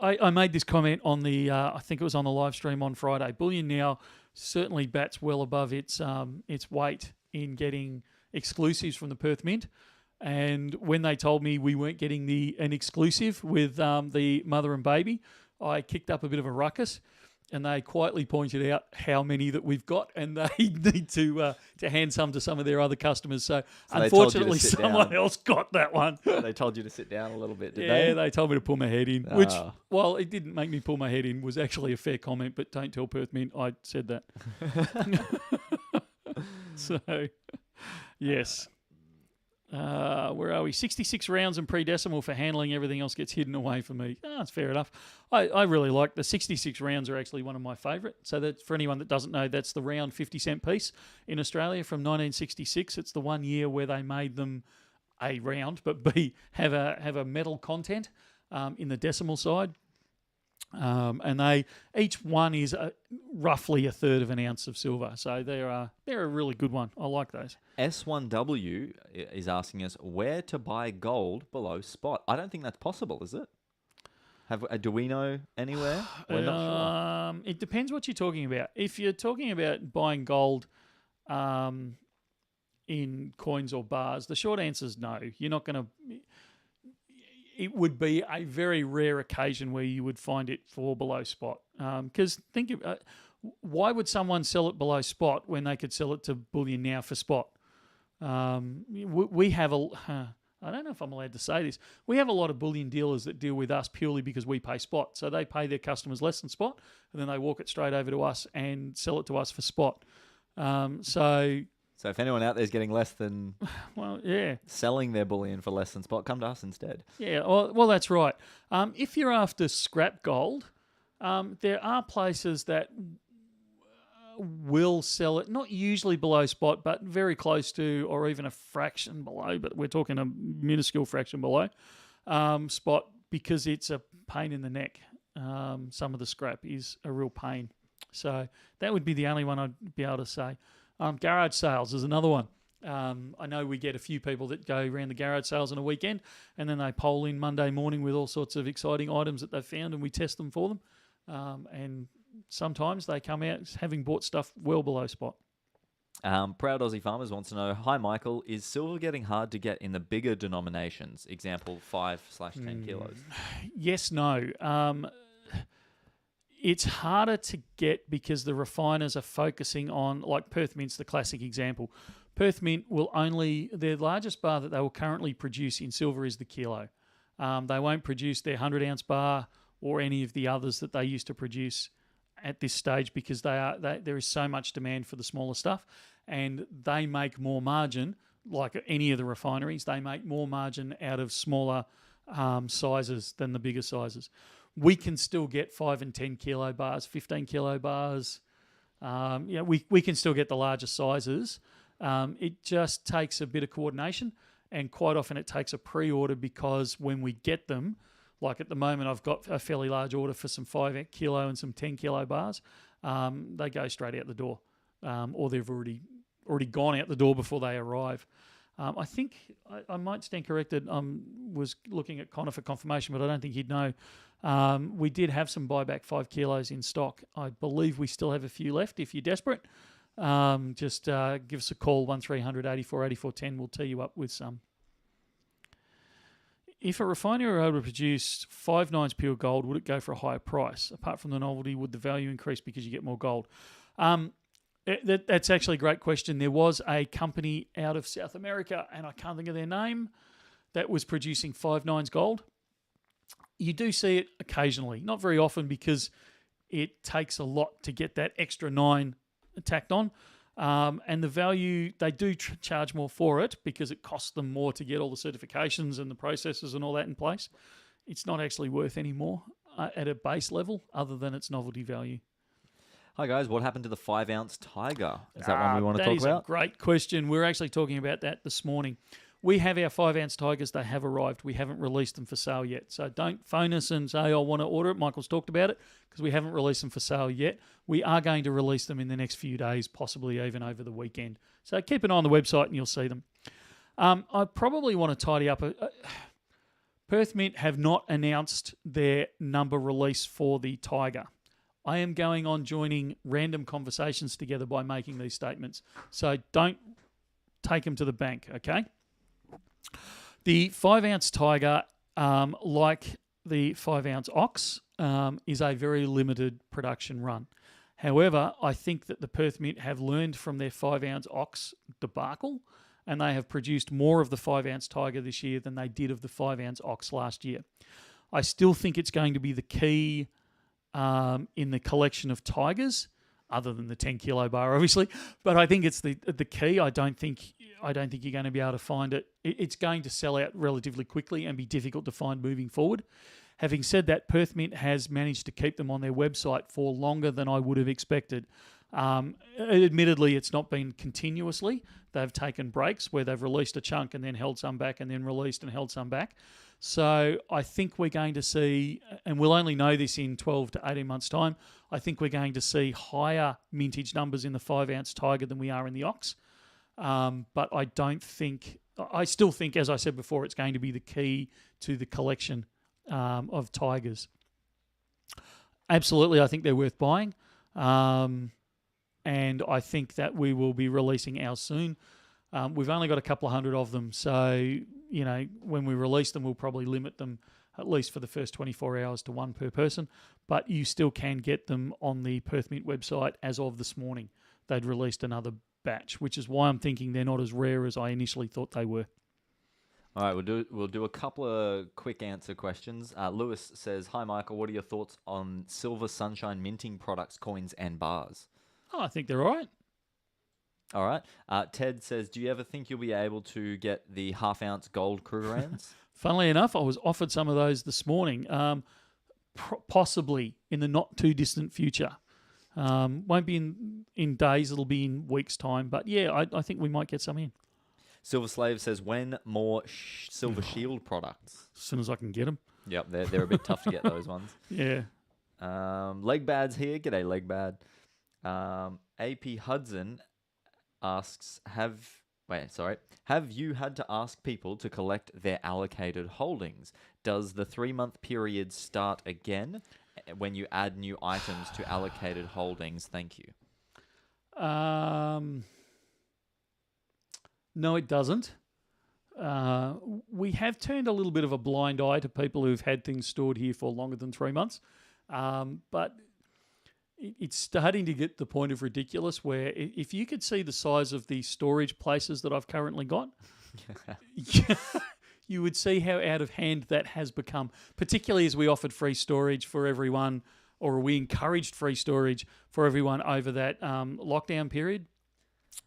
I made this comment on the, I think it was on the live stream on Friday. Bullion Now certainly bats well above its weight in getting exclusives from the Perth Mint. And when they told me we weren't getting an exclusive with the mother and baby, I kicked up a bit of a ruckus. And they quietly pointed out how many that we've got, and they need to hand some to some of their other customers. So unfortunately, someone else got that one.
They told you to sit down a little bit, did
they? Yeah, they told me to pull my head in, which, while it didn't make me pull my head in, was actually a fair comment, but don't tell Perth Mint I said that. So, yes. Where are we? 66 rounds and pre-decimal for handling. Everything else gets hidden away for me. That's fair enough. I really like the 66 rounds are actually one of my favourite. So that for anyone that doesn't know, that's the round 50-cent piece in Australia from 1966. It's the 1 year where they made them A, round, but B, have a metal content in the decimal side. And each one is roughly a third of an ounce of silver. So they're a really good one. I like those.
S1W is asking us where to buy gold below spot. I don't think that's possible, is it? Do we know anywhere? We're not sure.
It depends what you're talking about. If you're talking about buying gold in coins or bars, the short answer is no. You're not going to... It would be a very rare occasion where you would find it for below spot. Because think of... why would someone sell it below spot when they could sell it to Bullion Now for spot? We have I don't know if I'm allowed to say this. We have a lot of bullion dealers that deal with us purely because we pay spot. So they pay their customers less than spot, and then they walk it straight over to us and sell it to us for spot. So
if anyone out there is getting less than,
well, yeah,
selling their bullion for less than spot, come to us instead.
Yeah, well that's right. If you're after scrap gold, there are places that will sell it, not usually below spot, but very close to, or even a fraction below, but we're talking a minuscule fraction below spot, because it's a pain in the neck. Some of the scrap is a real pain. So that would be the only one I'd be able to say. Garage sales is another one. I know we get a few people that go around the garage sales on a weekend, and then they poll in Monday morning with all sorts of exciting items that they've found, and we test them for them. And sometimes they come out having bought stuff well below spot.
Proud Aussie Farmers wants to know, hi Michael, is silver getting hard to get in the bigger denominations? Example, 5/10 kilos.
Yes, no. It's harder to get because the refiners are focusing on, like Perth Mint's the classic example. Perth Mint will their largest bar that they will currently produce in silver is the kilo. They won't produce their 100-ounce bar or any of the others that they used to produce at this stage, because there is so much demand for the smaller stuff, and they make more margin, like any of the refineries. They make more margin out of smaller sizes than the bigger sizes. We can still get 5 and 10 kilo bars, 15 kilo bars. We can still get the larger sizes. It just takes a bit of coordination, and quite often it takes a pre-order, because when we get them, like at the moment, I've got a fairly large order for some 5 kilo and some 10 kilo bars. They go straight out the door, or they've already gone out the door before they arrive. I think I might stand corrected. I was looking at Connor for confirmation, but I don't think he'd know. We did have some buyback 5 kilos in stock. I believe we still have a few left. If you're desperate, just give us a call, 1300 84 84 10. We'll tee you up with some. If a refinery were able to produce 5 nines pure gold, would it go for a higher price? Apart from the novelty, would the value increase because you get more gold? That's actually a great question. There was a company out of South America, and I can't think of their name, that was producing 5 nines gold. You do see it occasionally, not very often, because it takes a lot to get that extra 9 tacked on. And the value, they do charge more for it because it costs them more to get all the certifications and the processes and all that in place. It's not actually worth any more at a base level, other than its novelty value.
Hi guys, what happened to the 5-ounce Tiger? Is that one we want to talk about?
That is a great question. We're actually talking about that this morning. We have our 5-ounce Tigers. They have arrived. We haven't released them for sale yet. So don't phone us and say, I want to order it. Michael's talked about it, because we haven't released them for sale yet. We are going to release them in the next few days, possibly even over the weekend. So keep an eye on the website and you'll see them. I probably want to tidy up. Perth Mint have not announced their number release for the Tiger. I am going on joining random conversations together by making these statements. So don't take them to the bank, okay? The 5-ounce Tiger, like the 5-ounce Ox, is a very limited production run. However, I think that the Perth Mint have learned from their 5-ounce Ox debacle, and they have produced more of the 5-ounce Tiger this year than they did of the 5-ounce Ox last year. I still think it's going to be the key in the collection of Tigers, other than the 10 kilo bar, obviously. But I think it's the key. I don't think you're going to be able to find it. It's going to sell out relatively quickly and be difficult to find moving forward. Having said that, Perth Mint has managed to keep them on their website for longer than I would have expected. Admittedly, it's not been continuously. They've taken breaks where they've released a chunk and then held some back, and then released and held some back. So I think we're going to see, and we'll only know this in 12 to 18 months' time, I think we're going to see higher mintage numbers in the 5-ounce Tiger than we are in the Ox. But I still think, as I said before, it's going to be the key to the collection of Tigers. Absolutely, I think they're worth buying. And I think that we will be releasing ours soon. We've only got a couple of hundred of them, so when we release them, we'll probably limit them, at least for the first 24 hours, to 1 per person. But you still can get them on the Perth Mint website as of this morning. They'd released another batch, which is why I'm thinking they're not as rare as I initially thought they were.
All right, we'll do a couple of quick answer questions. Lewis says, "Hi Michael, what are your thoughts on Silver Sunshine minting products, coins, and bars?"
Oh, I think they're all right.
All right. Ted says, "Do you ever think you'll be able to get the half-ounce gold Krugerrands?"
Funnily enough, I was offered some of those this morning, possibly in the not too distant future. Won't be in days, it'll be in weeks' time. But yeah, I think we might get some in.
Silver Slave says, "When more Silver Shield products?"
As soon as I can get them.
Yep, they're a bit tough to get those ones.
Yeah.
Legbad's here. G'day, Legbad. AP Hudson asks, have you had to ask people to collect their allocated holdings? Does the 3-month period start again when you add new items to allocated holdings? Thank you.
No, it doesn't. We have turned a little bit of a blind eye to people who've had things stored here for longer than 3 months. But it's starting to get to the point of ridiculous where if you could see the size of the storage places that I've currently got, you would see how out of hand that has become, particularly as we offered free storage for everyone, or we encouraged free storage for everyone over that lockdown period.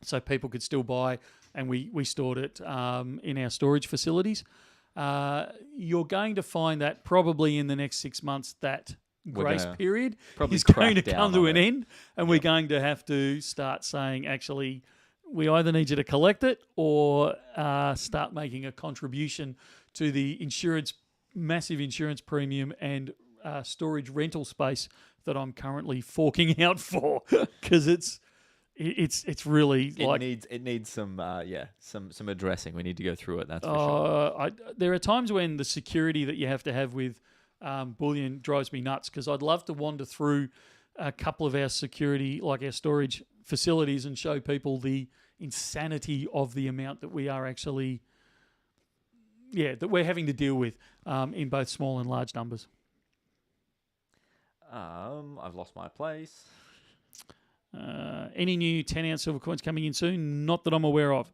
So people could still buy, and we stored it in our storage facilities. You're going to find that probably in the next 6 months that grace period is going to come to an end, and we're going to have to start saying, actually, we either need you to collect it or start making a contribution to the massive insurance premium and storage rental space that I'm currently forking out for, because it's really
it needs some addressing. We need to go through it. That's for sure.
There are times when the security that you have to have with Bullion drives me nuts, because I'd love to wander through a couple of our security, like our storage facilities, and show people the insanity of the amount that we are actually, that we're having to deal with in both small and large numbers.
I've lost my place.
Any new 10-ounce silver coins coming in soon? Not that I'm aware of.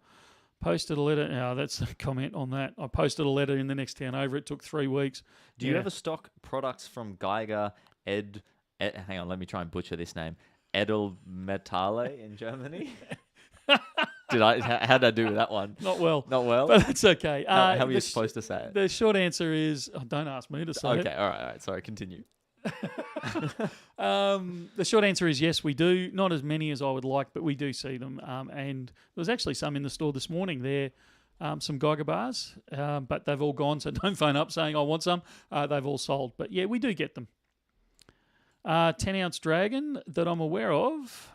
Posted a letter. No, that's a comment on that. I posted a letter in the next town over. It took 3 weeks.
Do you ever stock products from Geiger Ed? Hang on, let me try and butcher this name. Edelmetalle in Germany. How did I do with that one?
Not well.
Not well?
But that's okay.
How are you supposed to say it?
The short answer is, don't ask me to say it.
Okay, all right. Sorry, continue.
The short answer is yes, we do. Not as many as I would like, but we do see them. And there was actually some in the store this morning. There, some Geiger bars, but they've all gone. So don't phone up saying I want some. They've all sold. But yeah, we do get them. 10-ounce dragon that I'm aware of.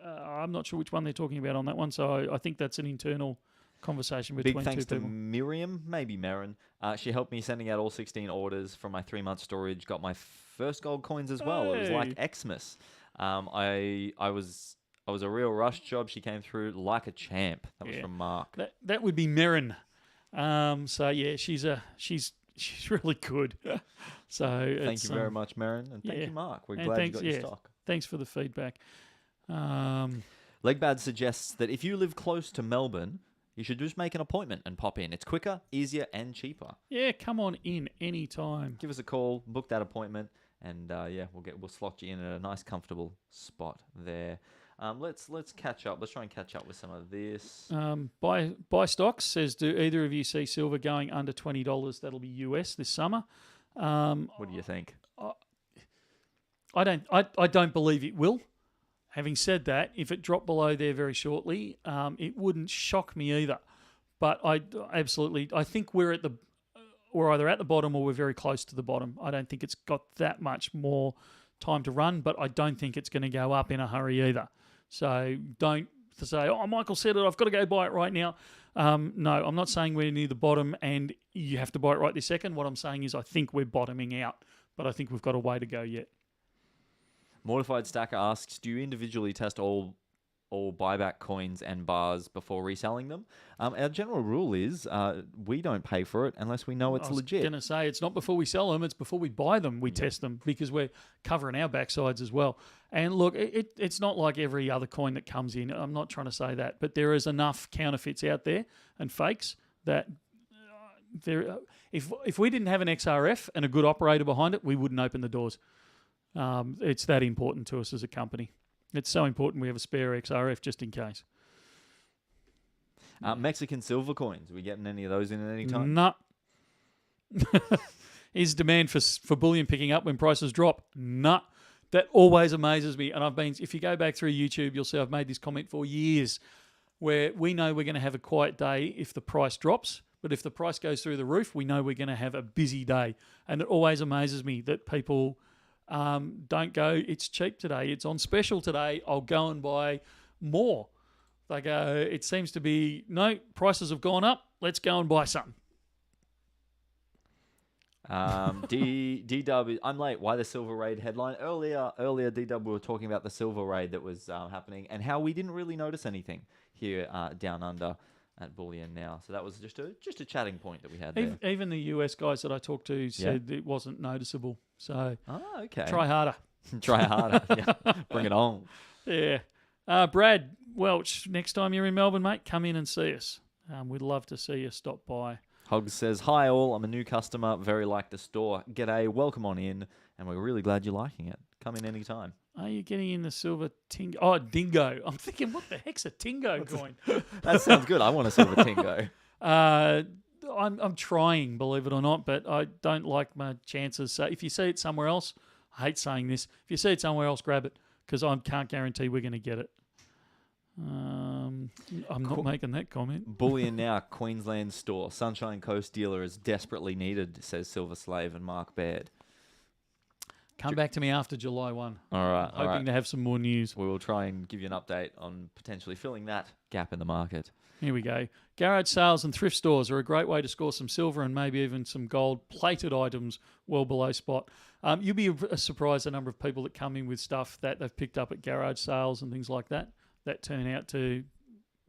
I'm not sure which one they're talking about on that one. So I think that's an internal conversation between two people.
Big thanks to Miriam, maybe Marin. She helped me sending out all 16 orders from my 3-month storage. Got my first gold coins as well. Hey. It was like Xmas. I was a real rush job. She came through like a champ. That was from Mark.
That would be Marin. So yeah, she's really good. So
thank you very much, Marin, and thank you, Mark. We're glad you got your stock.
Thanks for the feedback.
Legbad suggests that if you live close to Melbourne, you should just make an appointment and pop in. It's quicker, easier, and cheaper.
Yeah, come on in anytime.
Give us a call, book that appointment, and we'll slot you in at a nice, comfortable spot there. Let's catch up. Let's try and catch up with some of this.
Buy stocks says, do either of you see silver going under $20? That'll be US this summer.
What do you think?
I don't believe it will. Having said that, if it dropped below there very shortly, it wouldn't shock me either. But I think we're either at the bottom or we're very close to the bottom. I don't think it's got that much more time to run, but I don't think it's going to go up in a hurry either. So don't say, oh, Michael said it, I've got to go buy it right now. No, I'm not saying we're near the bottom and you have to buy it right this second. What I'm saying is I think we're bottoming out, but I think we've got a way to go yet.
Mortified Stacker asks, do you individually test all all buyback coins and bars before reselling them. Our general rule is we don't pay for it unless we know it's
I was
legit.
going to say, it's not before we sell them, it's before we buy them, we test them, because we're covering our backsides as well. And look, it's not like every other coin that comes in. I'm not trying to say that, but there is enough counterfeits out there and fakes that if we didn't have an XRF and a good operator behind it, we wouldn't open the doors. It's that important to us as a company. It's so important we have a spare XRF just in case.
Mexican silver coins. Are we getting any of those in at any time?
No. Is demand for bullion picking up when prices drop? No. That always amazes me. And if you go back through YouTube, you'll see I've made this comment for years, where we know we're going to have a quiet day if the price drops. But if the price goes through the roof, we know we're going to have a busy day. And it always amazes me that people don't go, it's cheap today, it's on special today, I'll go and buy more. They go, it seems to be, no, prices have gone up, let's go and buy something.
DW, I'm late. Why the silver raid headline? Earlier, DW, we were talking about the silver raid that was happening and how we didn't really notice anything here down under at Bullion Now. So that was just a chatting point that we had there.
Even the US guys that I talked to said it wasn't noticeable. So
okay.
Try harder.
Try harder. Yeah. Bring it on.
Yeah. Brad Welch, next time you're in Melbourne, mate, come in and see us. We'd love to see you stop by.
Hogs says, hi all, I'm a new customer, very like the store. G'day, welcome on in, and we're really glad you're liking it. Come in anytime.
Are you getting in the silver Tingo? Oh, Dingo. I'm thinking, what the heck's a Tingo coin?
That sounds good. I want a silver Tingo.
I'm trying, believe it or not, but I don't like my chances. So if you see it somewhere else, I hate saying this, if you see it somewhere else, grab it, because I can't guarantee we're going to get it. I'm not making that comment.
Bullion Now, Queensland store. Sunshine Coast dealer is desperately needed, says Silver Slave and Mark Baird.
Come back to me after July 1.
All right.
Hoping to have some more news.
We will try and give you an update on potentially filling that gap in the market.
Here we go. Garage sales and thrift stores are a great way to score some silver and maybe even some gold-plated items well below spot. You'll be surprised the number of people that come in with stuff that they've picked up at garage sales and things like that turn out to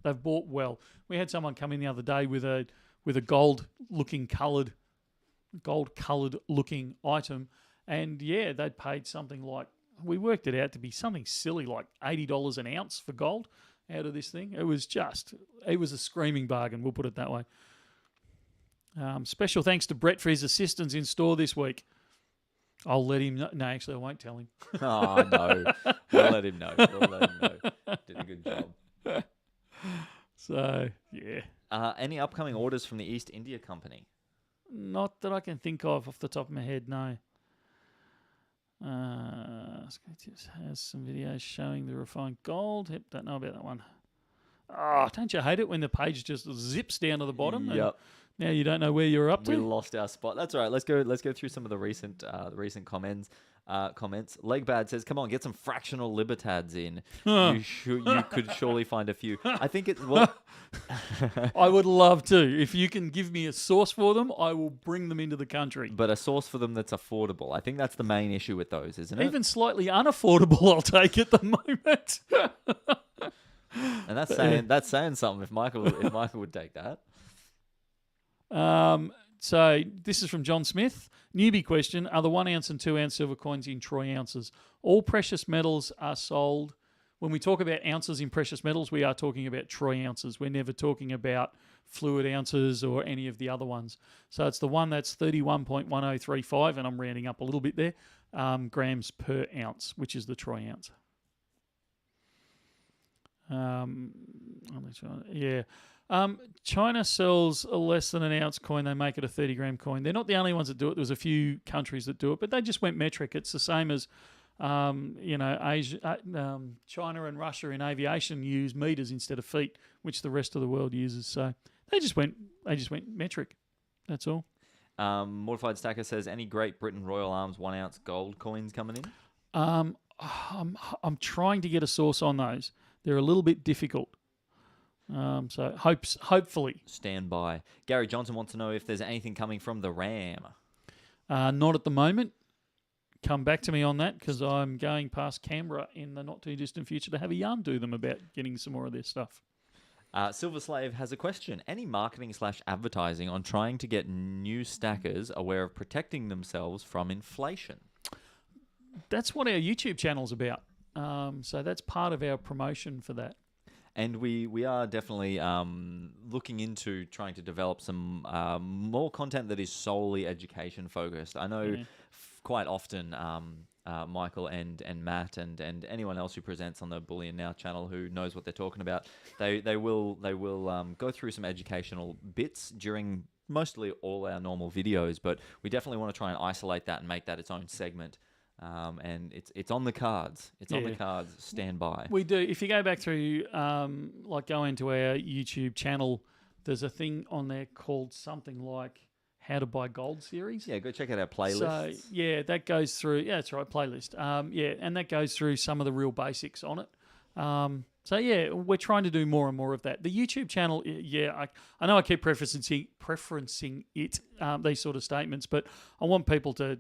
they've bought well. We had someone come in the other day with a gold-looking coloured looking item, and they'd paid something like, we worked it out to be something silly like $80 an ounce for gold out of this thing. It was a screaming bargain, we'll put it that way. Special thanks to Brett for his assistance in store this week. I'll let him know. No, actually, I won't tell him.
Oh, no. We'll let him know. Did a good job.
So, yeah.
Any upcoming orders from the East India Company?
Not that I can think of off the top of my head, no. Just has some videos showing the refined gold. Yep, don't know about that one. Oh, don't you hate it when the page just zips down to the bottom?
Yep.
Now you don't know where you're up to.
We lost our spot. That's all right. Let's go through some of the recent comments. Legbad says, "Come on, get some fractional libertads in. You could surely find a few. I think it's well.
I would love to. If you can give me a source for them, I will bring them into the country.
But a source for them that's affordable. I think that's the main issue with those, isn't it?
Even slightly unaffordable, I'll take at the moment.
And that's saying something. If Michael would take that.
So this is from John Smith. Newbie question: are the 1 ounce and 2 ounce silver coins in troy ounces? All precious metals are sold. When we talk about ounces in precious metals, we are talking about troy ounces. We're never talking about fluid ounces or any of the other ones. So it's the one that's 31.1035, and I'm rounding up a little bit there, grams per ounce, which is the troy ounce. China sells a less than an ounce coin. They make it a 30-gram coin. They're not the only ones that do it. There's a few countries that do it, but they just went metric. It's the same as, Asia, China and Russia in aviation use meters instead of feet, which the rest of the world uses. So they just went metric. That's all.
Mortified Stacker says, any Great Britain Royal Arms 1 ounce gold coins coming in?
I'm trying to get a source on those. They're a little bit difficult. So hopefully.
Stand by. Gary Johnson wants to know if there's anything coming from the RAM.
Not at the moment. come back to me on that because I'm going past Canberra in the not too distant future to have a yarn to them about getting some more of their stuff.
Silver Slave has a question. Any marketing/advertising on trying to get new stackers aware of protecting themselves from inflation?
That's what our YouTube channel's about. So that's part of our promotion for that.
And we are definitely looking into trying to develop some more content that is solely education focused. I know quite often Michael and Matt and anyone else who presents on the Bullion Now channel who knows what they're talking about, they will go through some educational bits during mostly all our normal videos, but we definitely want to try and isolate that and make that its own segment. And it's on the cards. It's on the cards. Stand by.
We do. If you go back through, go into our YouTube channel, there's a thing on there called something like How to Buy Gold series.
Yeah, go check out our playlist.
So, that goes through. Yeah, that's right, playlist. And that goes through some of the real basics on it. We're trying to do more and more of that. The YouTube channel, I know I keep preferencing it, these sort of statements, but I want people to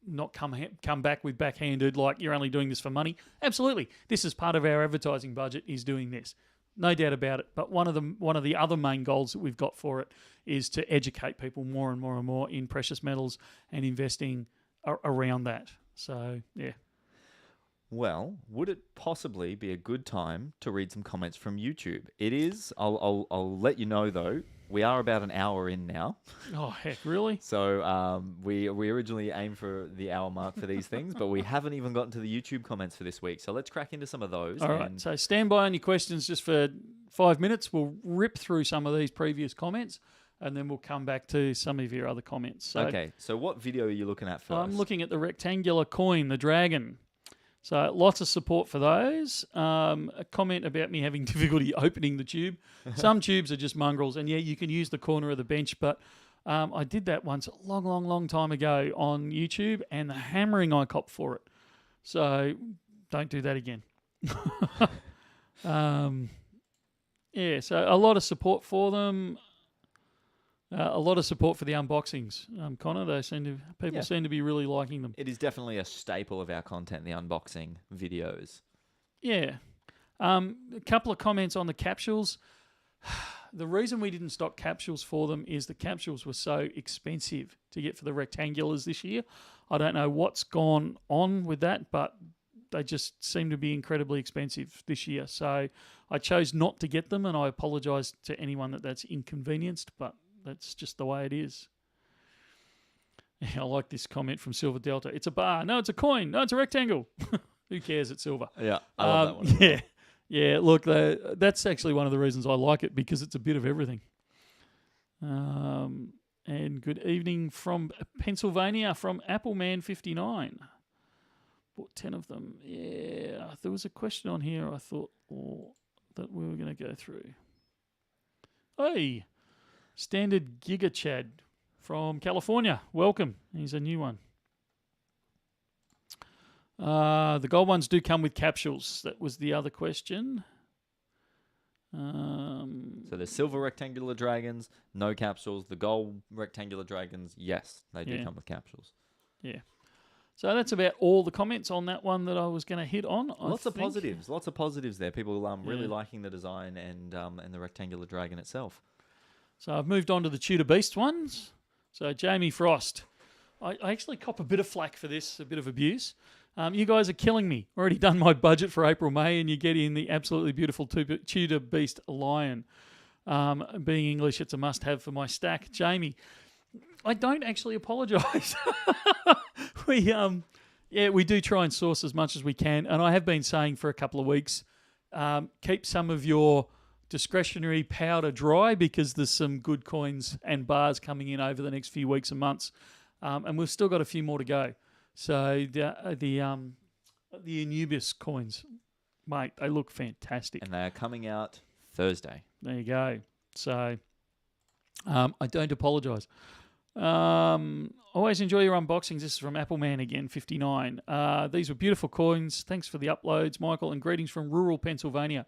not come back with backhanded, like you're only doing this for money. Absolutely. This is part of our advertising budget, is doing this. No doubt about it. But one of the other main goals that we've got for it is to educate people more and more and more in precious metals and investing around that. So, yeah.
Well, would it possibly be a good time to read some comments from YouTube? It is. I'll let you know, though. We are about an hour in now.
Oh, heck, really?
So we originally aimed for the hour mark for these things, but we haven't even gotten to the YouTube comments for this week. So let's crack into some of those.
All right, so stand by on your questions just for 5 minutes. We'll rip through some of these previous comments, and then we'll come back to some of your other comments. So,
okay, so what video are you looking at first?
I'm looking at the rectangular coin, the dragon. So lots of support for those. A comment about me having difficulty opening the tube. Some tubes are just mongrels, and you can use the corner of the bench, but I did that once a long time ago on YouTube, and the hammering I copped for it. So don't do that again. So a lot of support for them. A lot of support for the unboxings, Connor. People seem to be really liking them.
It is definitely a staple of our content, the unboxing videos.
Yeah. A couple of comments on the capsules. The reason we didn't stock capsules for them is the capsules were so expensive to get for the rectangulars this year. I don't know what's gone on with that, but they just seem to be incredibly expensive this year. So I chose not to get them, and I apologise to anyone that's inconvenienced, but that's just the way it is. I like this comment from Silver Delta. It's a bar. No, it's a coin. No, it's a rectangle. Who cares? It's silver.
Yeah, I love that one.
Yeah. Look, that's actually one of the reasons I like it, because it's a bit of everything. And good evening from Pennsylvania, from Appleman59. Bought 10 of them. Yeah, there was a question on here I thought that we were going to go through. Hey. Standard Giga Chad from California. Welcome. Here's a new one. The gold ones do come with capsules. That was the other question.
So the silver rectangular dragons, no capsules. The gold rectangular dragons, yes, they do come with capsules.
Yeah. So that's about all the comments on that one that I was going to hit on.
Lots of positives there. People really liking the design and the rectangular dragon itself.
So I've moved on to the Tudor Beast ones. So Jamie Frost. I actually cop a bit of flack for this, a bit of abuse. You guys are killing me. Already done my budget for April, May, and you get in the absolutely beautiful Tudor Beast Lion. Being English, it's a must-have for my stack. Jamie, I don't actually apologise. We do try and source as much as we can, and I have been saying for a couple of weeks, keep some of your discretionary powder dry, because there's some good coins and bars coming in over the next few weeks and months, and we've still got a few more to go. So the Anubis coins, mate, they look fantastic,
and they are coming out Thursday.
There you go. So I don't apologise. Always enjoy your unboxings. This is from Appleman again, 59. These were beautiful coins. Thanks for the uploads, Michael, and greetings from rural Pennsylvania.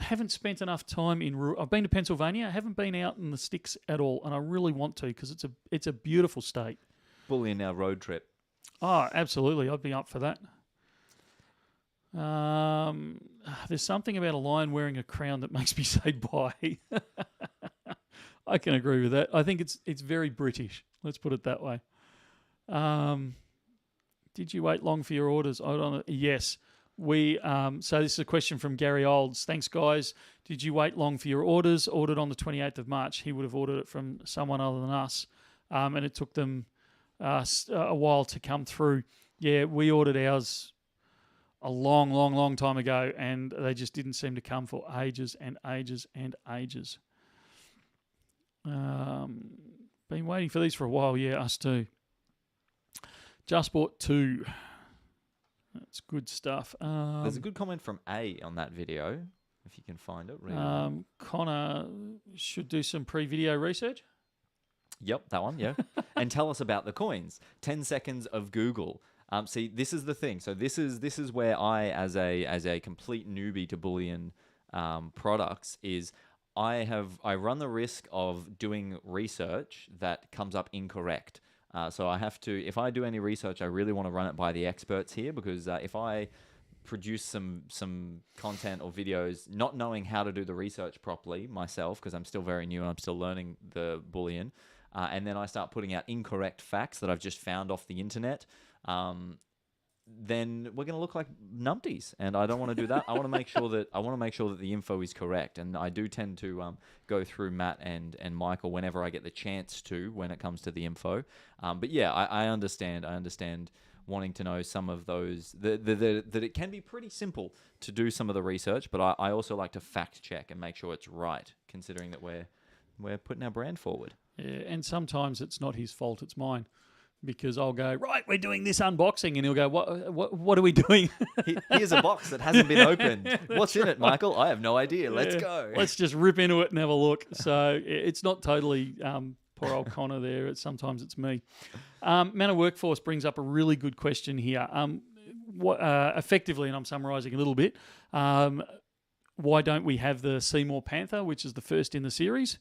I haven't spent enough time in rural. I've been to Pennsylvania. I haven't been out in the sticks at all, and I really want to, because it's a beautiful state.
Bullion Now road trip.
Oh, absolutely. I'd be up for that. There's something about a lion wearing a crown that makes me say bye. I can agree with that. I think it's very British. Let's put it that way. Did you wait long for your orders? Yes. So this is a question from Gary Olds. Thanks, guys. Did you wait long for your orders? Ordered on the 28th of March. He would have ordered it from someone other than us. And it took them a while to come through. Yeah, we ordered ours a long time ago, and they just didn't seem to come for ages and ages and ages. Been waiting for these for a while. Yeah, us too. Just bought 2. That's good stuff.
There's a good comment from A on that video, if you can find it.
Connor should do some pre-video research.
Yep, that one, yeah. And tell us about the coins. 10 seconds of Google. See, this is the thing. So this is where I, as a complete newbie to Bullion products, is I run the risk of doing research that comes up incorrect. So I have to, if I do any research, I really want to run it by the experts here, because if I produce some content or videos not knowing how to do the research properly myself, because I'm still very new and I'm still learning the Bullion, and then I start putting out incorrect facts that I've just found off the internet, then we're going to look like numpties, and I don't want to do that. I want to make sure that the info is correct, and I do tend to go through Matt and Michael whenever I get the chance to, when it comes to the info. But yeah, I understand wanting to know some of those, that it can be pretty simple to do some of the research, but I also like to fact check and make sure it's right, considering that we're putting our brand forward.
Yeah, and sometimes it's not his fault, it's mine. Because I'll go, right, we're doing this unboxing, and he'll go, what are we doing?
Here's a box that hasn't been opened. What's in it, Michael? I have no idea. Let's go.
Let's just rip into it and have a look. So it's not totally poor old Connor there. Sometimes it's me. Man of Workforce brings up a really good question here. Effectively, and I'm summarising a little bit, why don't we have the Seymour Panther, which is the first in the series?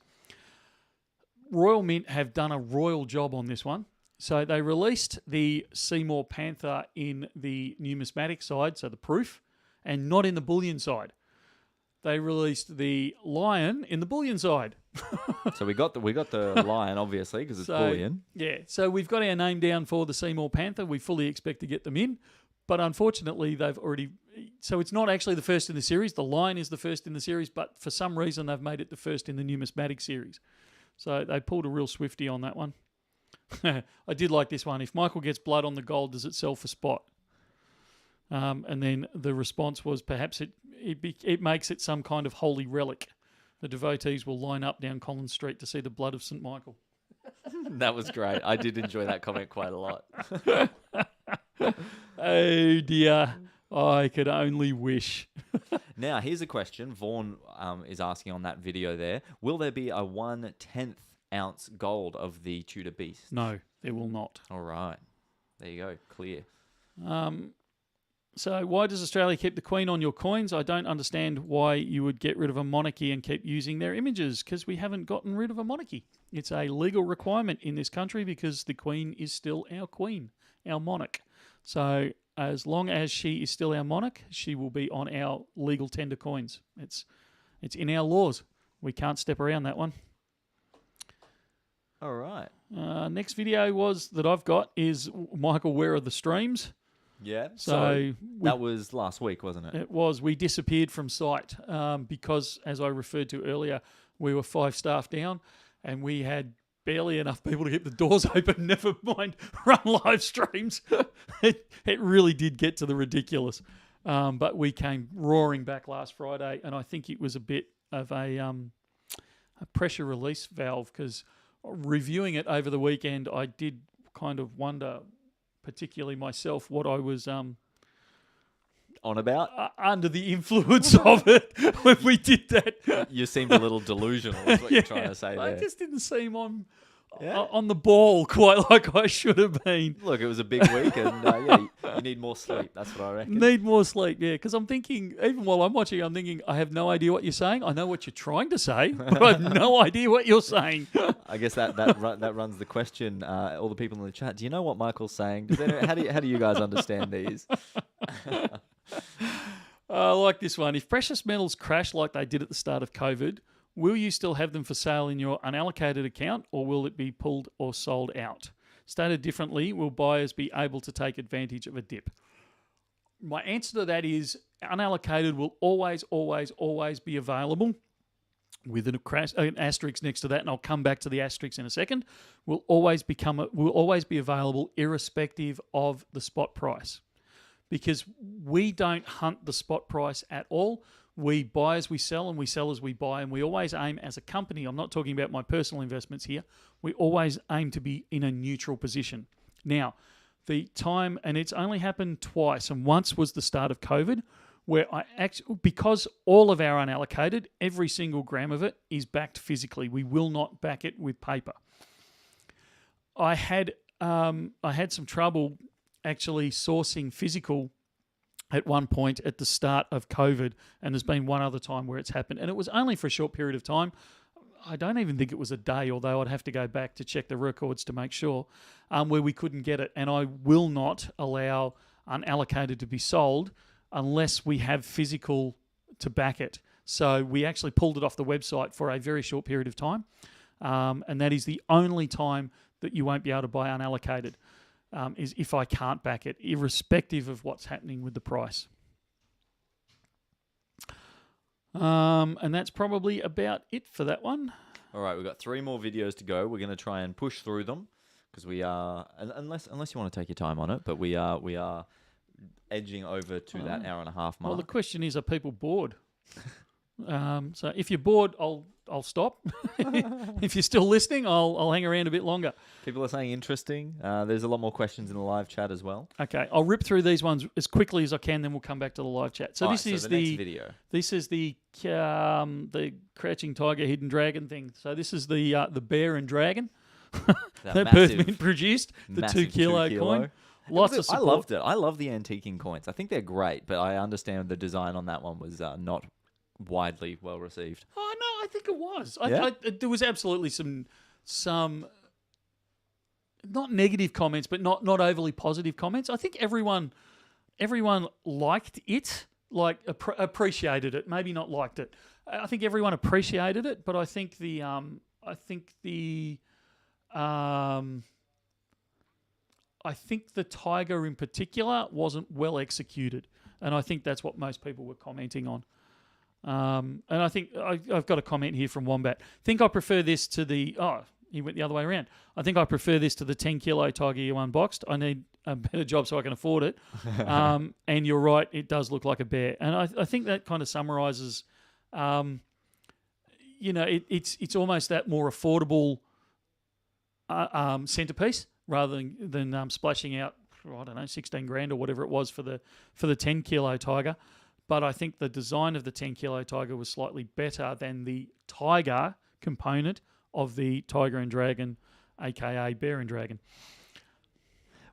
Royal Mint have done a royal job on this one. So they released the Seymour Panther in the numismatic side, so the proof, and not in the bullion side. They released the lion in the bullion side.
So we got the lion, obviously, because it's bullion.
Yeah, so we've got our name down for the Seymour Panther. We fully expect to get them in, but unfortunately they've already... So it's not actually the first in the series. The lion is the first in the series, but for some reason they've made it the first in the numismatic series. So they pulled a real Swifty on that one. I did like this one. If Michael gets blood on the gold, does it sell for spot? And then the response was perhaps it makes it some kind of holy relic. The devotees will line up down Collins Street to see the blood of St. Michael.
That was great. I did enjoy that comment quite a lot.
Oh dear. I could only wish.
Now, here's a question. Vaughn is asking on that video there. Will there be a 1/10 ounce gold of the Tudor Beast?
No, there will not.
All right. There you go. Clear.
So why does Australia keep the Queen on your coins? I don't understand why you would get rid of a monarchy and keep using their images, because we haven't gotten rid of a monarchy. It's a legal requirement in this country because the Queen is still our queen, our monarch. So as long as she is still our monarch, she will be on our legal tender coins. It's in our laws. We can't step around that one.
All right.
Next video that I've got is Michael, where are the streams?
Yeah. So that was last week, wasn't it?
It was. We disappeared from site because, as I referred to earlier, we were 5 staff down and we had barely enough people to keep the doors open, never mind run live streams. It really did get to the ridiculous. But we came roaring back last Friday, and I think it was a bit of a pressure release valve, because reviewing it over the weekend, I did kind of wonder, particularly myself, what I was
on about
under the influence of it when we did that.
You seemed a little delusional, is what you're trying to say there.
I just didn't seem on the ball quite like I should have been.
Look, it was a big week, and you need more sleep. That's what I reckon.
Need more sleep, yeah. Because I'm thinking, even while I'm watching, I'm thinking, I have no idea what you're saying. I know what you're trying to say, but I have no idea what you're saying.
I guess that runs the question. All the people in the chat, do you know what Michael's saying? How do you guys understand these?
I like this one. If precious metals crash like they did at the start of COVID, will you still have them for sale in your unallocated account, or will it be pulled or sold out? Stated differently, will buyers be able to take advantage of a dip? My answer to that is unallocated will always, always, always be available with an asterisk next to that, and I'll come back to the asterisk in a second. Will always be available irrespective of the spot price, because we don't hunt the spot price at all. We buy as we sell, and we sell as we buy, and we always aim as a company, I'm not talking about my personal investments here, we always aim to be in a neutral position. Now, the time, and it's only happened twice, and once was the start of COVID, where because all of our unallocated, every single gram of it is backed physically. We will not back it with paper. I had some trouble actually sourcing physical at one point at the start of COVID, and there's been one other time where it's happened, and it was only for a short period of time. I don't even think it was a day, although I'd have to go back to check the records to make sure, where we couldn't get it. And I will not allow unallocated to be sold unless we have physical to back it. So we actually pulled it off the website for a very short period of time, and that is the only time that you won't be able to buy unallocated, is if I can't back it, irrespective of what's happening with the price. And that's probably about it for that one.
All right, we've got 3 more videos to go. We're going to try and push through them because we are, unless you want to take your time on it, but we are edging over to that hour and a half mark.
Well, the question is, are people bored? So if you're bored, I'll stop. If you're still listening, I'll hang around a bit longer.
People are saying interesting. There's a lot more questions in the live chat as well.
Okay, I'll rip through these ones as quickly as I can, then we'll come back to the live chat. So this is
the next video.
This is the crouching tiger, hidden dragon thing. So this is the bear and dragon that Perthman produced, the 2 kilo coin. Lots of support.
I loved it. I love the antiquing coins. I think they're great, but I understand the design on that one was not widely well received.
Oh no, I think it was.
Yeah?
There was absolutely some not negative comments, but not overly positive comments. I think everyone liked it, like appreciated it. Maybe not liked it. I think everyone appreciated it, but I think the tiger in particular wasn't well executed, and I think that's what most people were commenting on. And I think I've got a comment here from Wombat. Think I prefer this to the... Oh, he went the other way around. I think I prefer this to the 10 kilo tiger you unboxed. I need a better job so I can afford it. And you're right, it does look like a bear. And I think that kind of summarizes, it's almost that more affordable centerpiece rather than splashing out, I don't know, 16 grand or whatever it was for the 10 kilo tiger. But I think the design of the 10 kilo tiger was slightly better than the tiger component of the tiger and dragon, aka bear and dragon.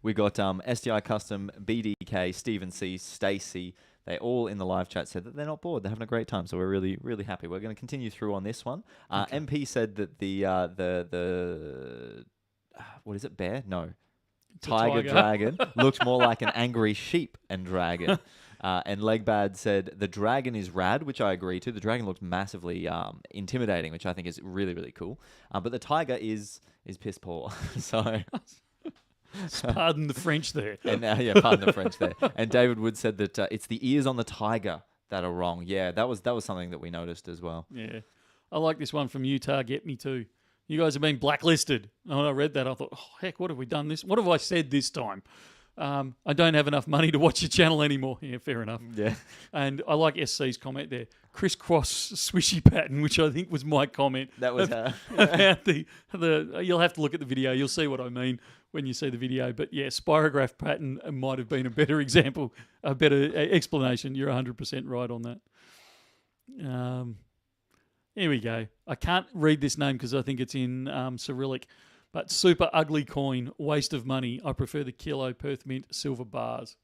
We got SDI Custom, BDK, Stephen C, Stacy. They all in the live chat said that they're not bored. They're having a great time, so we're really, really happy. We're going to continue through on this one. Okay. MP said that the what is it? Bear? No, tiger dragon looked more like an angry sheep and dragon. And Legbad said the dragon is rad, which I agree to. The dragon looked massively intimidating, which I think is really, really cool. But the tiger is piss poor. So
pardon the French there.
And pardon the French there. And David Wood said that it's the ears on the tiger that are wrong. Yeah, that was something that we noticed as well.
Yeah, I like this one from Utah. Get me too. You guys have been blacklisted. And when I read that, I thought, oh, heck, what have we done this? What have I said this time? I don't have enough money to watch your channel anymore. Yeah, fair enough.
Yeah.
And I like SC's comment there. Crisscross swishy pattern, which I think was my comment.
That was her.
About the you'll have to look at the video. You'll see what I mean when you see the video. But yeah, spirograph pattern might have been a better example, a better explanation. You're 100% right on that. Here we go. I can't read this name because I think it's in Cyrillic. but super ugly coin, waste of money. I prefer the kilo Perth Mint silver bars.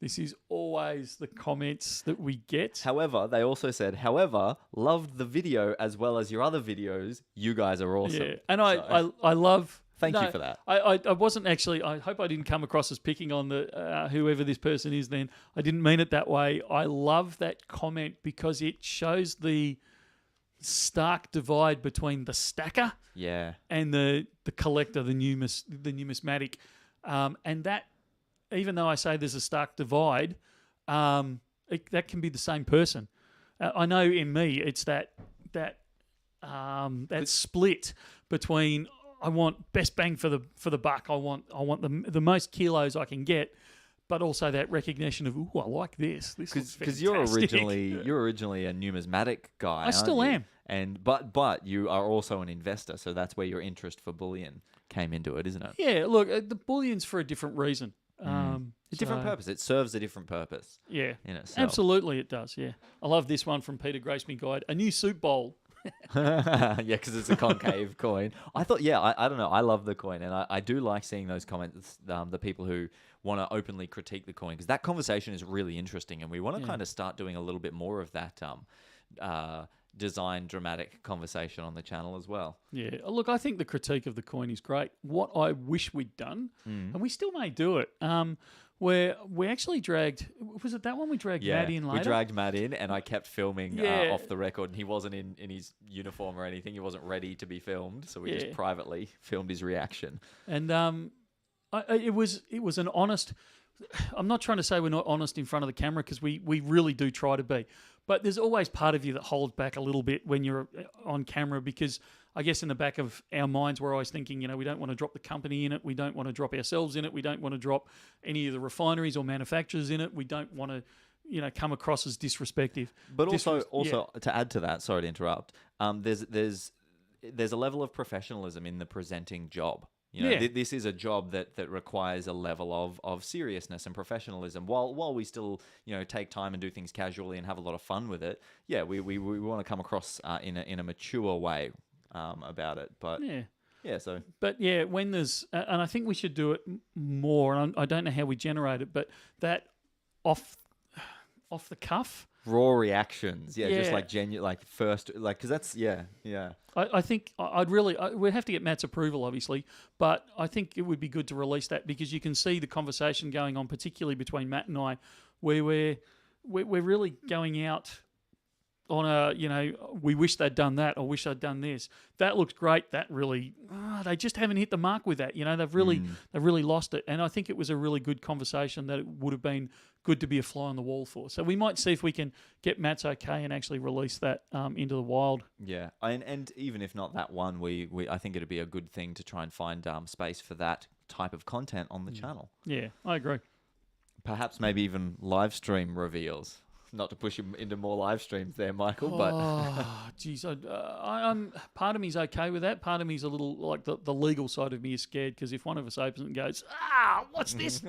This is always the comments that we get.
However, they also said, however, loved the video as well as your other videos. You guys are awesome.
Yeah, and I love...
Thank you for that.
I wasn't actually... I hope I didn't come across as picking on the whoever this person is then. I didn't mean it that way. I love that comment because it shows the stark divide between the stacker and the collector, the numismatic. And that, even though I say there's a stark divide, that can be the same person. I know in me, it's that split between... I want best bang for the buck. I want the most kilos I can get, but also that recognition of, ooh, I like this. This is
because you're originally a numismatic guy.
I still am,
but you are also an investor, so that's where your interest for bullion came into it, isn't it?
Yeah. Look, the bullion's for a different reason.
A different purpose. It serves a different purpose.
Yeah,
in itself.
Absolutely, it does. Yeah, I love this one from Peter Grace Me Guide. A new soup bowl.
Yeah, because it's a concave coin. I thought, I don't know. I love the coin, and I do like seeing those comments. The people who want to openly critique the coin, because that conversation is really interesting, and we want to kind of start doing a little bit more of that design dramatic conversation on the channel as well.
Yeah, look, I think the critique of the coin is great. What I wish we'd done, and we still may do it, where we actually dragged... Was it that one we dragged Matt in later?
We dragged Matt in, and I kept filming off the record, and he wasn't in his uniform or anything. He wasn't ready to be filmed, so we just privately filmed his reaction.
And it was an honest... I'm not trying to say we're not honest in front of the camera, because we really do try to be. But there's always part of you that holds back a little bit when you're on camera, because I guess in the back of our minds we're always thinking, we don't want to drop the company in it, we don't want to drop ourselves in it, we don't want to drop any of the refineries or manufacturers in it, we don't want to come across as disrespectful.
But also to add to that, sorry to interrupt, there's a level of professionalism in the presenting job. This is a job that requires a level of seriousness and professionalism. While we still take time and do things casually and have a lot of fun with it, we want to come across in a mature way about it. But when there's and I think we should do it more. And I don't know how we generate it, but that off the cuff. Raw reactions, just like genuine, like first, like, because that's
I think we'd have to get Matt's approval, obviously, but I think it would be good to release that, because you can see the conversation going on, particularly between Matt and I, where we're really going out on a, we wish they'd done that, or wish I'd done this. That looks great. That really, they just haven't hit the mark with that. They've really lost it. And I think it was a really good conversation that it would have been good to be a fly on the wall for. So we might see if we can get Matt's okay and actually release that into the wild.
Yeah, and even if not that one, I think it'd be a good thing to try and find space for that type of content on the channel. Yeah,
I agree.
Perhaps maybe even live stream reveals. Not to push him into more live streams there, Michael, but...
Geez, I'm part of me's okay with that. Part of me's a little, like, the legal side of me is scared, because if one of us opens it and goes, what's this?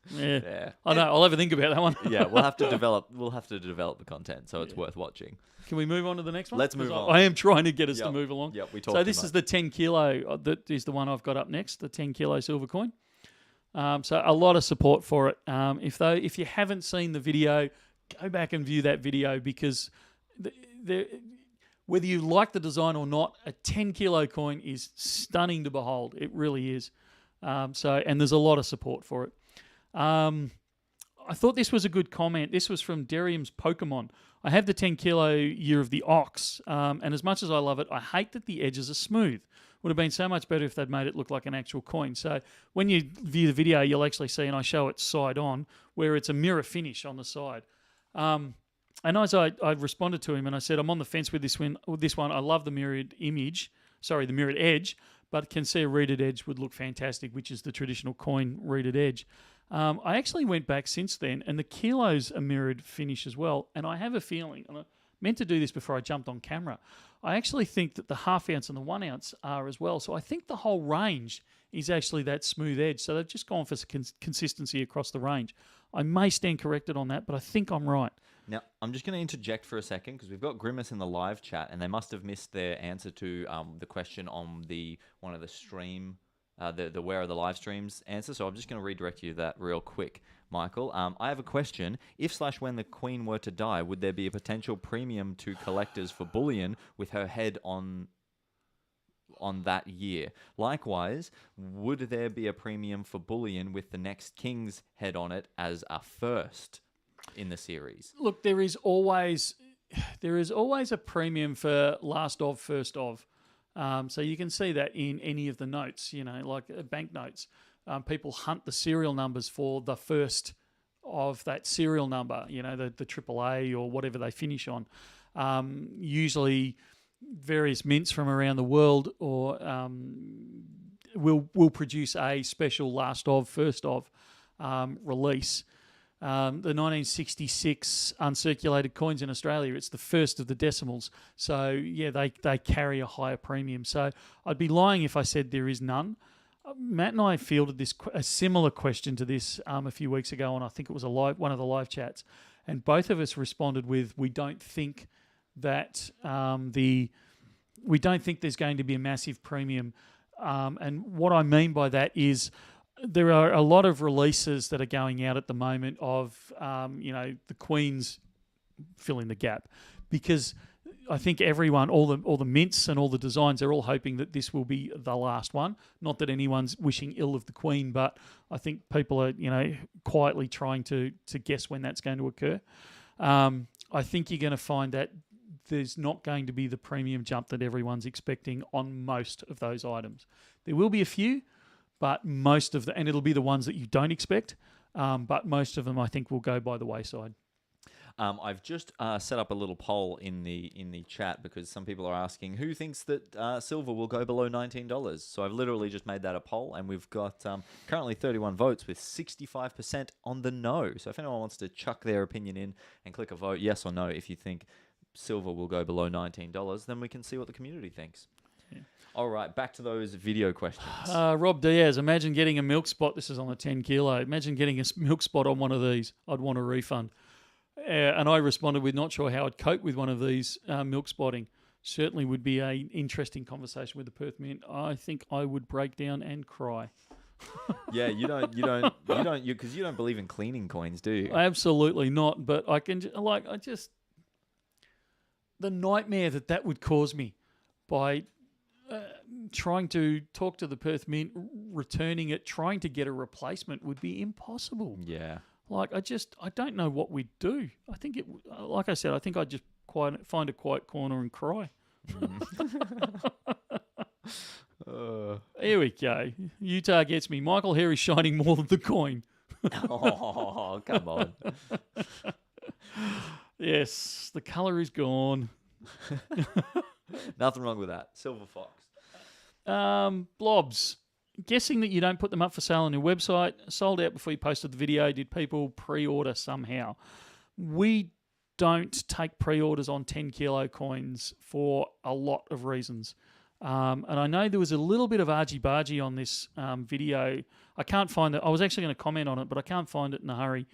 Yeah. I know, I'll have a think about that one.
Yeah, we'll have to develop the content, so it's worth watching.
Can we move on to the next one?
Let's move on.
I am trying to get us to move along.
Yep, we talked
So this is the 10 kilo, that is the one I've got up next, the 10 kilo silver coin. So a lot of support for it. If you haven't seen the video, go back and view that video, because whether you like the design or not, a 10 kilo coin is stunning to behold. It really is. And there's a lot of support for it. I thought this was a good comment. This was from Derium's Pokemon. I have the 10 kilo Year of the Ox, and as much as I love it, I hate that the edges are smooth. Would have been so much better if they'd made it look like an actual coin. So when you view the video, you'll actually see, and I show it side on, where it's a mirror finish on the side. And as I responded to him, and I said, I'm on the fence with this one. I love the mirrored edge, but can see a reeded edge would look fantastic, which is the traditional coin reeded edge. I actually went back since then, and the kilos are mirrored finish as well. And I have a feeling, and I meant to do this before I jumped on camera, I actually think that the ½ ounce and the 1 ounce are as well. So I think the whole range is actually that smooth edge. So they've just gone for consistency across the range. I may stand corrected on that, but I think I'm right.
Now, I'm just going to interject for a second because we've got Grimace in the live chat, and they must have missed their answer to the question on one of the stream, the where are the live streams answer. So I'm just going to redirect you to that real quick, Michael. I have a question. If/when the Queen were to die, would there be a potential premium to collectors for bullion with her head on that year? Likewise, would there be a premium for bullion with the next king's head on it as a first in the series?
Look, there is always a premium for last of, first of. So you can see that in any of the notes, like banknotes. People hunt the serial numbers for the first of that serial number, the AAA or whatever they finish on. Usually various mints from around the world or will produce a special last of, first of release. The 1966 uncirculated coins in Australia, it's the first of the decimals. So, yeah, they carry a higher premium. So I'd be lying if I said there is none. Matt and I fielded a similar question to this a few weeks ago, and I think it was one of the live chats. And both of us responded with, we don't think that we don't think there's going to be a massive premium. And what I mean by that is there are a lot of releases that are going out at the moment of, the Queen's fill in the gap, because I think everyone, all the mints and all the designs, they're all hoping that this will be the last one. Not that anyone's wishing ill of the Queen, but I think people are, quietly trying to guess when that's going to occur. I think you're going to find that there's not going to be the premium jump that everyone's expecting on most of those items. There will be a few, but most of and it'll be the ones that you don't expect, but most of them I think will go by the wayside.
I've just set up a little poll in the chat because some people are asking who thinks that silver will go below $19. So I've literally just made that a poll, and we've got currently 31 votes with 65% on the no. So if anyone wants to chuck their opinion in and click a vote, yes or no, if you think silver will go below $19, then we can see what the community thinks. Yeah. All right, back to those video questions.
Rob Diaz, imagine getting a milk spot. This is on a 10 kilo. Imagine getting a milk spot on one of these. I'd want a refund. And I responded with not sure how I'd cope with one of these milk spotting. Certainly would be an interesting conversation with the Perth Mint. I think I would break down and cry.
Yeah, you don't because you don't believe in cleaning coins, do you?
Absolutely not. But I can the nightmare that would cause me by trying to talk to the Perth Mint, returning it, trying to get a replacement would be impossible.
Yeah.
I don't know what we'd do. I think like I said, I think I'd just find a quiet corner and cry. Here we go. Utah gets me. Michael Harry's shining more than the coin.
Oh, come on.
Yes, the colour is gone.
Nothing wrong with that. Silver Fox.
Blobs. Guessing that you don't put them up for sale on your website. Sold out before you posted the video. Did people pre-order somehow? We don't take pre-orders on 10 kilo coins for a lot of reasons. And I know there was a little bit of argy-bargy on this video. I can't find it. I was actually going to comment on it, but I can't find it in a hurry.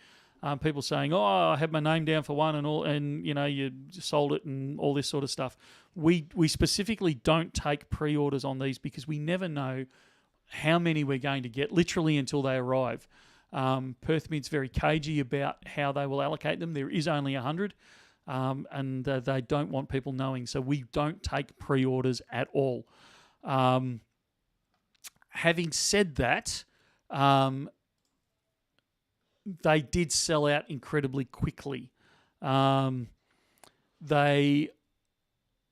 People saying, "Oh, I had my name down for one and all, and you sold it and all this sort of stuff." We specifically don't take pre-orders on these because we never know how many we're going to get, literally until they arrive. Perth Mint's very cagey about how they will allocate them. There is only 100, and they don't want people knowing, so we don't take pre-orders at all. Having said that, they did sell out incredibly quickly. They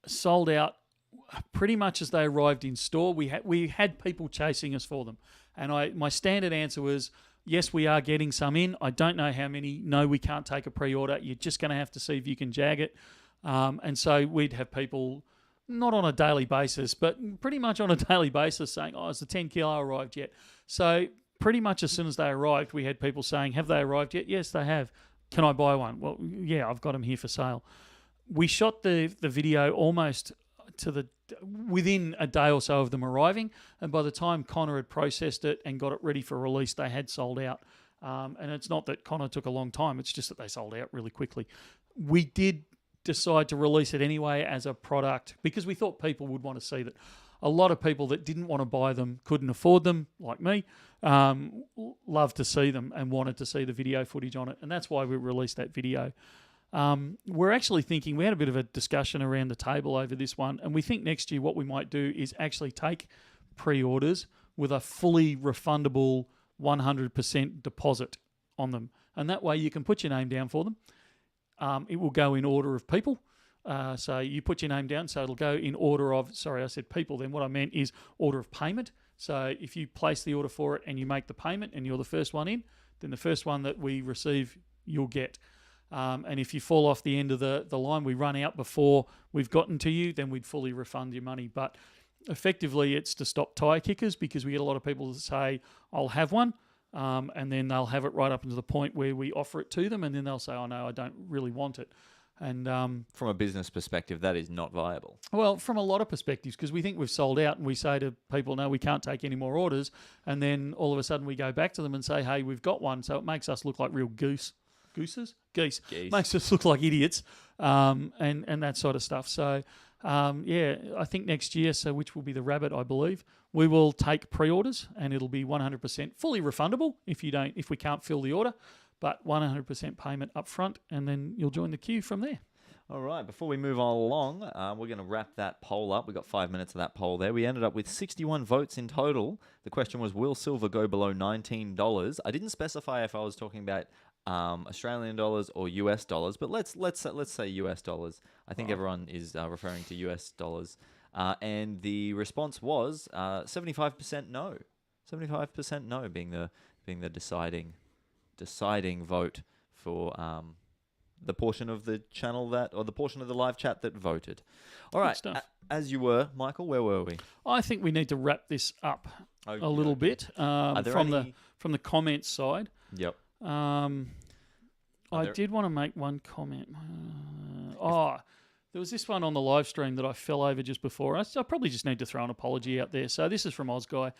sold out pretty much as they arrived in store. We had people chasing us for them. And my standard answer was, yes, we are getting some in. I don't know how many. No, we can't take a pre-order. You're just going to have to see if you can jag it. And so we'd have people, not on a daily basis, but pretty much on a daily basis saying, "Oh, has the 10 kilo arrived yet?" So pretty much as soon as they arrived, we had people saying, "Have they arrived yet?" "Yes, they have." "Can I buy one?" "Well, yeah, I've got them here for sale." We shot the video almost within a day or so of them arriving, and by the time Connor had processed it and got it ready for release, they had sold out. And it's not that Connor took a long time. It's just that they sold out really quickly. We did decide to release it anyway as a product because we thought people would want to see that. A lot of people that didn't want to buy them, couldn't afford them, like me, loved to see them and wanted to see the video footage on it. And that's why we released that video. We're actually thinking, we had a bit of a discussion around the table over this one, and we think next year what we might do is actually take pre-orders with a fully refundable 100% deposit on them. And that way you can put your name down for them. It will go in order of people. So you put your name down, so it'll go in order of, sorry, I said people, then what I meant is order of payment. So if you place the order for it and you make the payment and you're the first one in, then the first one that we receive, you'll get. And if you fall off the end of the line, we run out before we've gotten to you, then we'd fully refund your money. But effectively, it's to stop tyre kickers because we get a lot of people that say, I'll have one. And then they'll have it right up until the point where we offer it to them. And then they'll say, oh, no, I don't really want it. And
from a business perspective, that is not viable.
Well, from a lot of perspectives, because we think we've sold out and we say to people, no, we can't take any more orders. And then all of a sudden we go back to them and say, hey, we've got one. So it makes us look like real geese. Geese. Makes us look like idiots and that sort of stuff. So, I think next year, so which will be the rabbit, I believe, we will take pre-orders and it'll be 100% fully refundable if we can't fill the order. But 100% payment up front, and then you'll join the queue from there.
All right, before we move on along, we're going to wrap that poll up. We've got 5 minutes of that poll there. We ended up with 61 votes in total. The question was, will silver go below $19? I didn't specify if I was talking about Australian dollars or US dollars, but let's say US dollars. I think everyone is referring to US dollars. And the response was 75% no. 75% no being the deciding vote for the portion of the channel or the portion of the live chat that voted. All right, as you were, Michael, where were we?
I think we need to wrap this up a little bit from the comments side.
Yep.
I did want to make one comment. There was this one on the live stream that I fell over just before. I probably just need to throw an apology out there. So this is from Ozguy.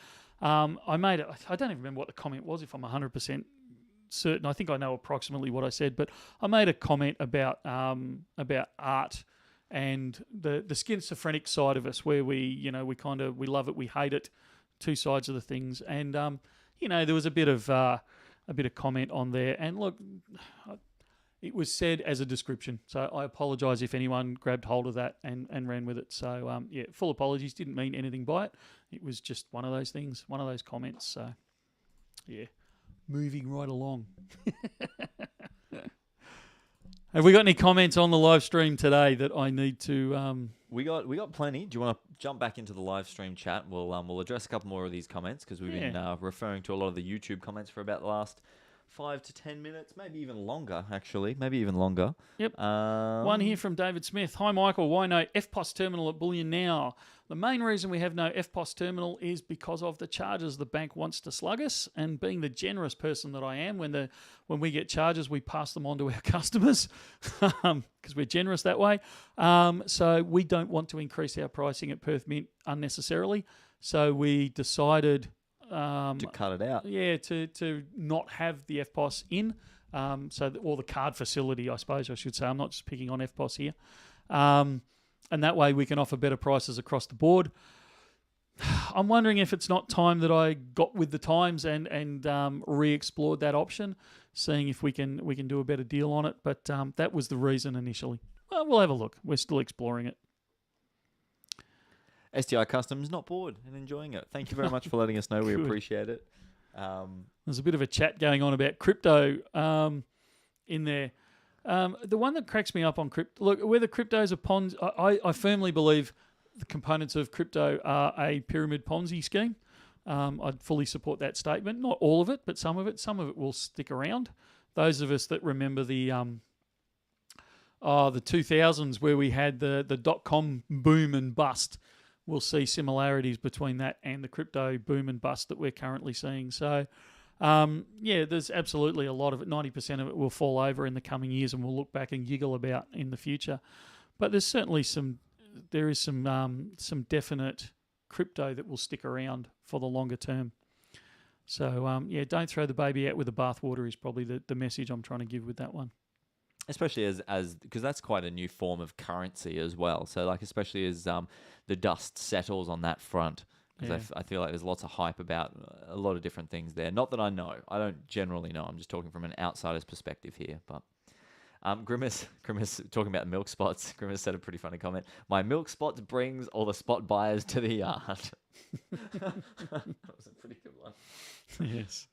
I made it. I don't even remember what the comment was, if I'm 100% certain. I think I know approximately what I said, but I made a comment about art and the schizophrenic side of us, where we love it, we hate it, two sides of the things. And there was a bit of comment on there. And look, it was said as a description, so I apologise if anyone grabbed hold of that and ran with it. So full apologies. Didn't mean anything by it. It was just one of those things, one of those comments. So yeah. Moving right along. Have we got any comments on the live stream today that I need to?
We got plenty. Do you want to jump back into the live stream chat? We'll address a couple more of these comments because we've been referring to a lot of the YouTube comments for about the last 5 to 10 minutes, maybe even longer. Actually, maybe even longer.
Yep. One here from David Smith. Hi Michael, why no FPOS terminal at Bullion Now? The main reason we have no FPOS terminal is because of the charges the bank wants to slug us, and being the generous person that I am, when we get charges, we pass them on to our customers because we're generous that way. So we don't want to increase our pricing at Perth Mint unnecessarily. So we decided
to cut it out.
Yeah, to not have the FPOS in, or the card facility, I suppose I should say. I'm not just picking on FPOS here. And that way we can offer better prices across the board. I'm wondering if it's not time that I got with the times and re-explored that option, seeing if we can do a better deal on it. But that was the reason initially. Well, we'll have a look. We're still exploring it.
STI Customs, not bored and enjoying it. Thank you very much for letting us know. We appreciate it.
There's a bit of a chat going on about crypto in there. The one that cracks me up on crypto, look, whether crypto's a Ponzi, I firmly believe the components of crypto are a pyramid Ponzi scheme. I'd fully support that statement. Not all of it, but some of it. Some of it will stick around. Those of us that remember the 2000s where we had the .com boom and bust, we'll see similarities between that and the crypto boom and bust that we're currently seeing. So, there's absolutely a lot of it. 90% of it will fall over in the coming years, and we'll look back and giggle about in the future. But there's certainly some definite crypto that will stick around for the longer term. So, don't throw the baby out with the bathwater is probably the message I'm trying to give with that one.
Especially as because that's quite a new form of currency as well. So like especially as the dust settles on that front, because I feel like there's lots of hype about a lot of different things there. Not that I know, I don't generally know. I'm just talking from an outsider's perspective here. But Grimace talking about milk spots. Grimace said a pretty funny comment. My milk spots brings all the spot buyers to the yard. That was a pretty good one.
Yes.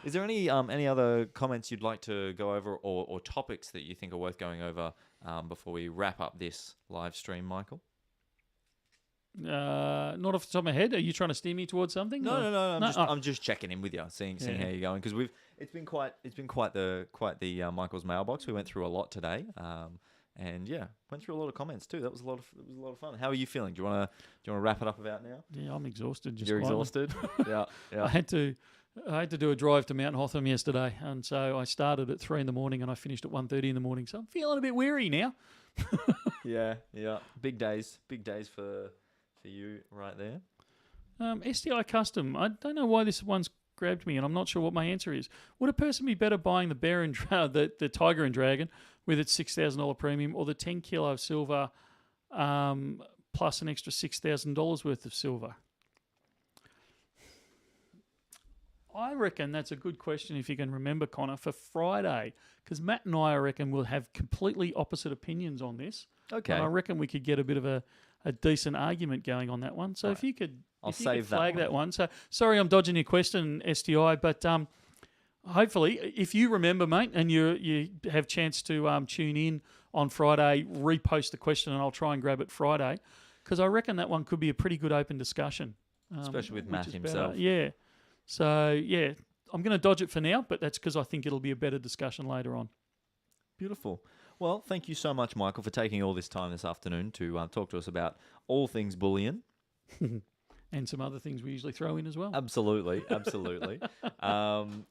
Is there any other comments you'd like to go over or topics that you think are worth going over before we wrap up this live stream, Michael?
Not off the top of my head. Are you trying to steer me towards something?
No. I'm just checking in with you, seeing how you're going, because it's been quite the Michael's mailbox. We went through a lot today. And went through a lot of comments too. It was a lot of fun. How are you feeling? Do you want to wrap it up about now?
Yeah, I'm exhausted.
You're exhausted. Yeah.
I had to do a drive to Mount Hotham yesterday, and so I started at 3 a.m. and I finished at 1:30 in the morning. So I'm feeling a bit weary now.
Yeah. Big days for you right there.
STI custom. I don't know why this one's grabbed me, and I'm not sure what my answer is. Would a person be better buying the bear and the tiger and dragon with its $6,000 premium, or the 10 kilo of silver plus an extra $6,000 worth of silver? I reckon that's a good question if you can remember, Connor, for Friday, because Matt and I reckon will have completely opposite opinions on this.
Okay.
And I reckon we could get a bit of a decent argument going on that one. So
right.
if you could,
I'll
if you could
save
flag
that one.
So sorry, I'm dodging your question, STI, but hopefully, if you remember, mate, and you have chance to tune in on Friday, repost the question, and I'll try and grab it Friday, because I reckon that one could be a pretty good open discussion,
especially with Matt himself.
Better. Yeah. So I'm going to dodge it for now, but that's because I think it'll be a better discussion later on.
Beautiful. Well, thank you so much, Michael, for taking all this time this afternoon to talk to us about all things bullion.
And some other things we usually throw in as well.
Absolutely.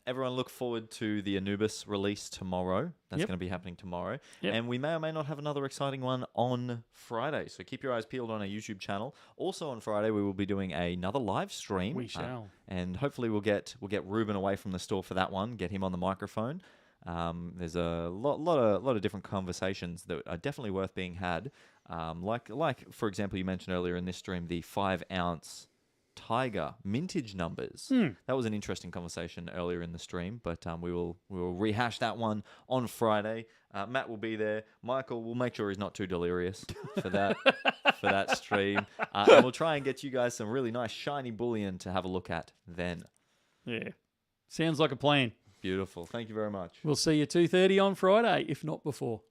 Everyone look forward to the Anubis release tomorrow. That's going to be happening tomorrow.
Yep.
And we may or may not have another exciting one on Friday. So keep your eyes peeled on our YouTube channel. Also on Friday, we will be doing another live stream.
We shall.
And hopefully we'll get Ruben away from the store for that one, get him on the microphone. There's a lot of different conversations that are definitely worth being had. Like for example, you mentioned earlier in this stream, the 5-ounce tiger mintage numbers. That was an interesting conversation earlier in the stream, but we will rehash that one on Friday. Matt will be there. Michael will make sure he's not too delirious for that stream, and we'll try and get you guys some really nice shiny bullion to have a look at then.
Yeah, sounds like a plan.
Beautiful. Thank you very much.
We'll see you 2:30 on Friday, if not before.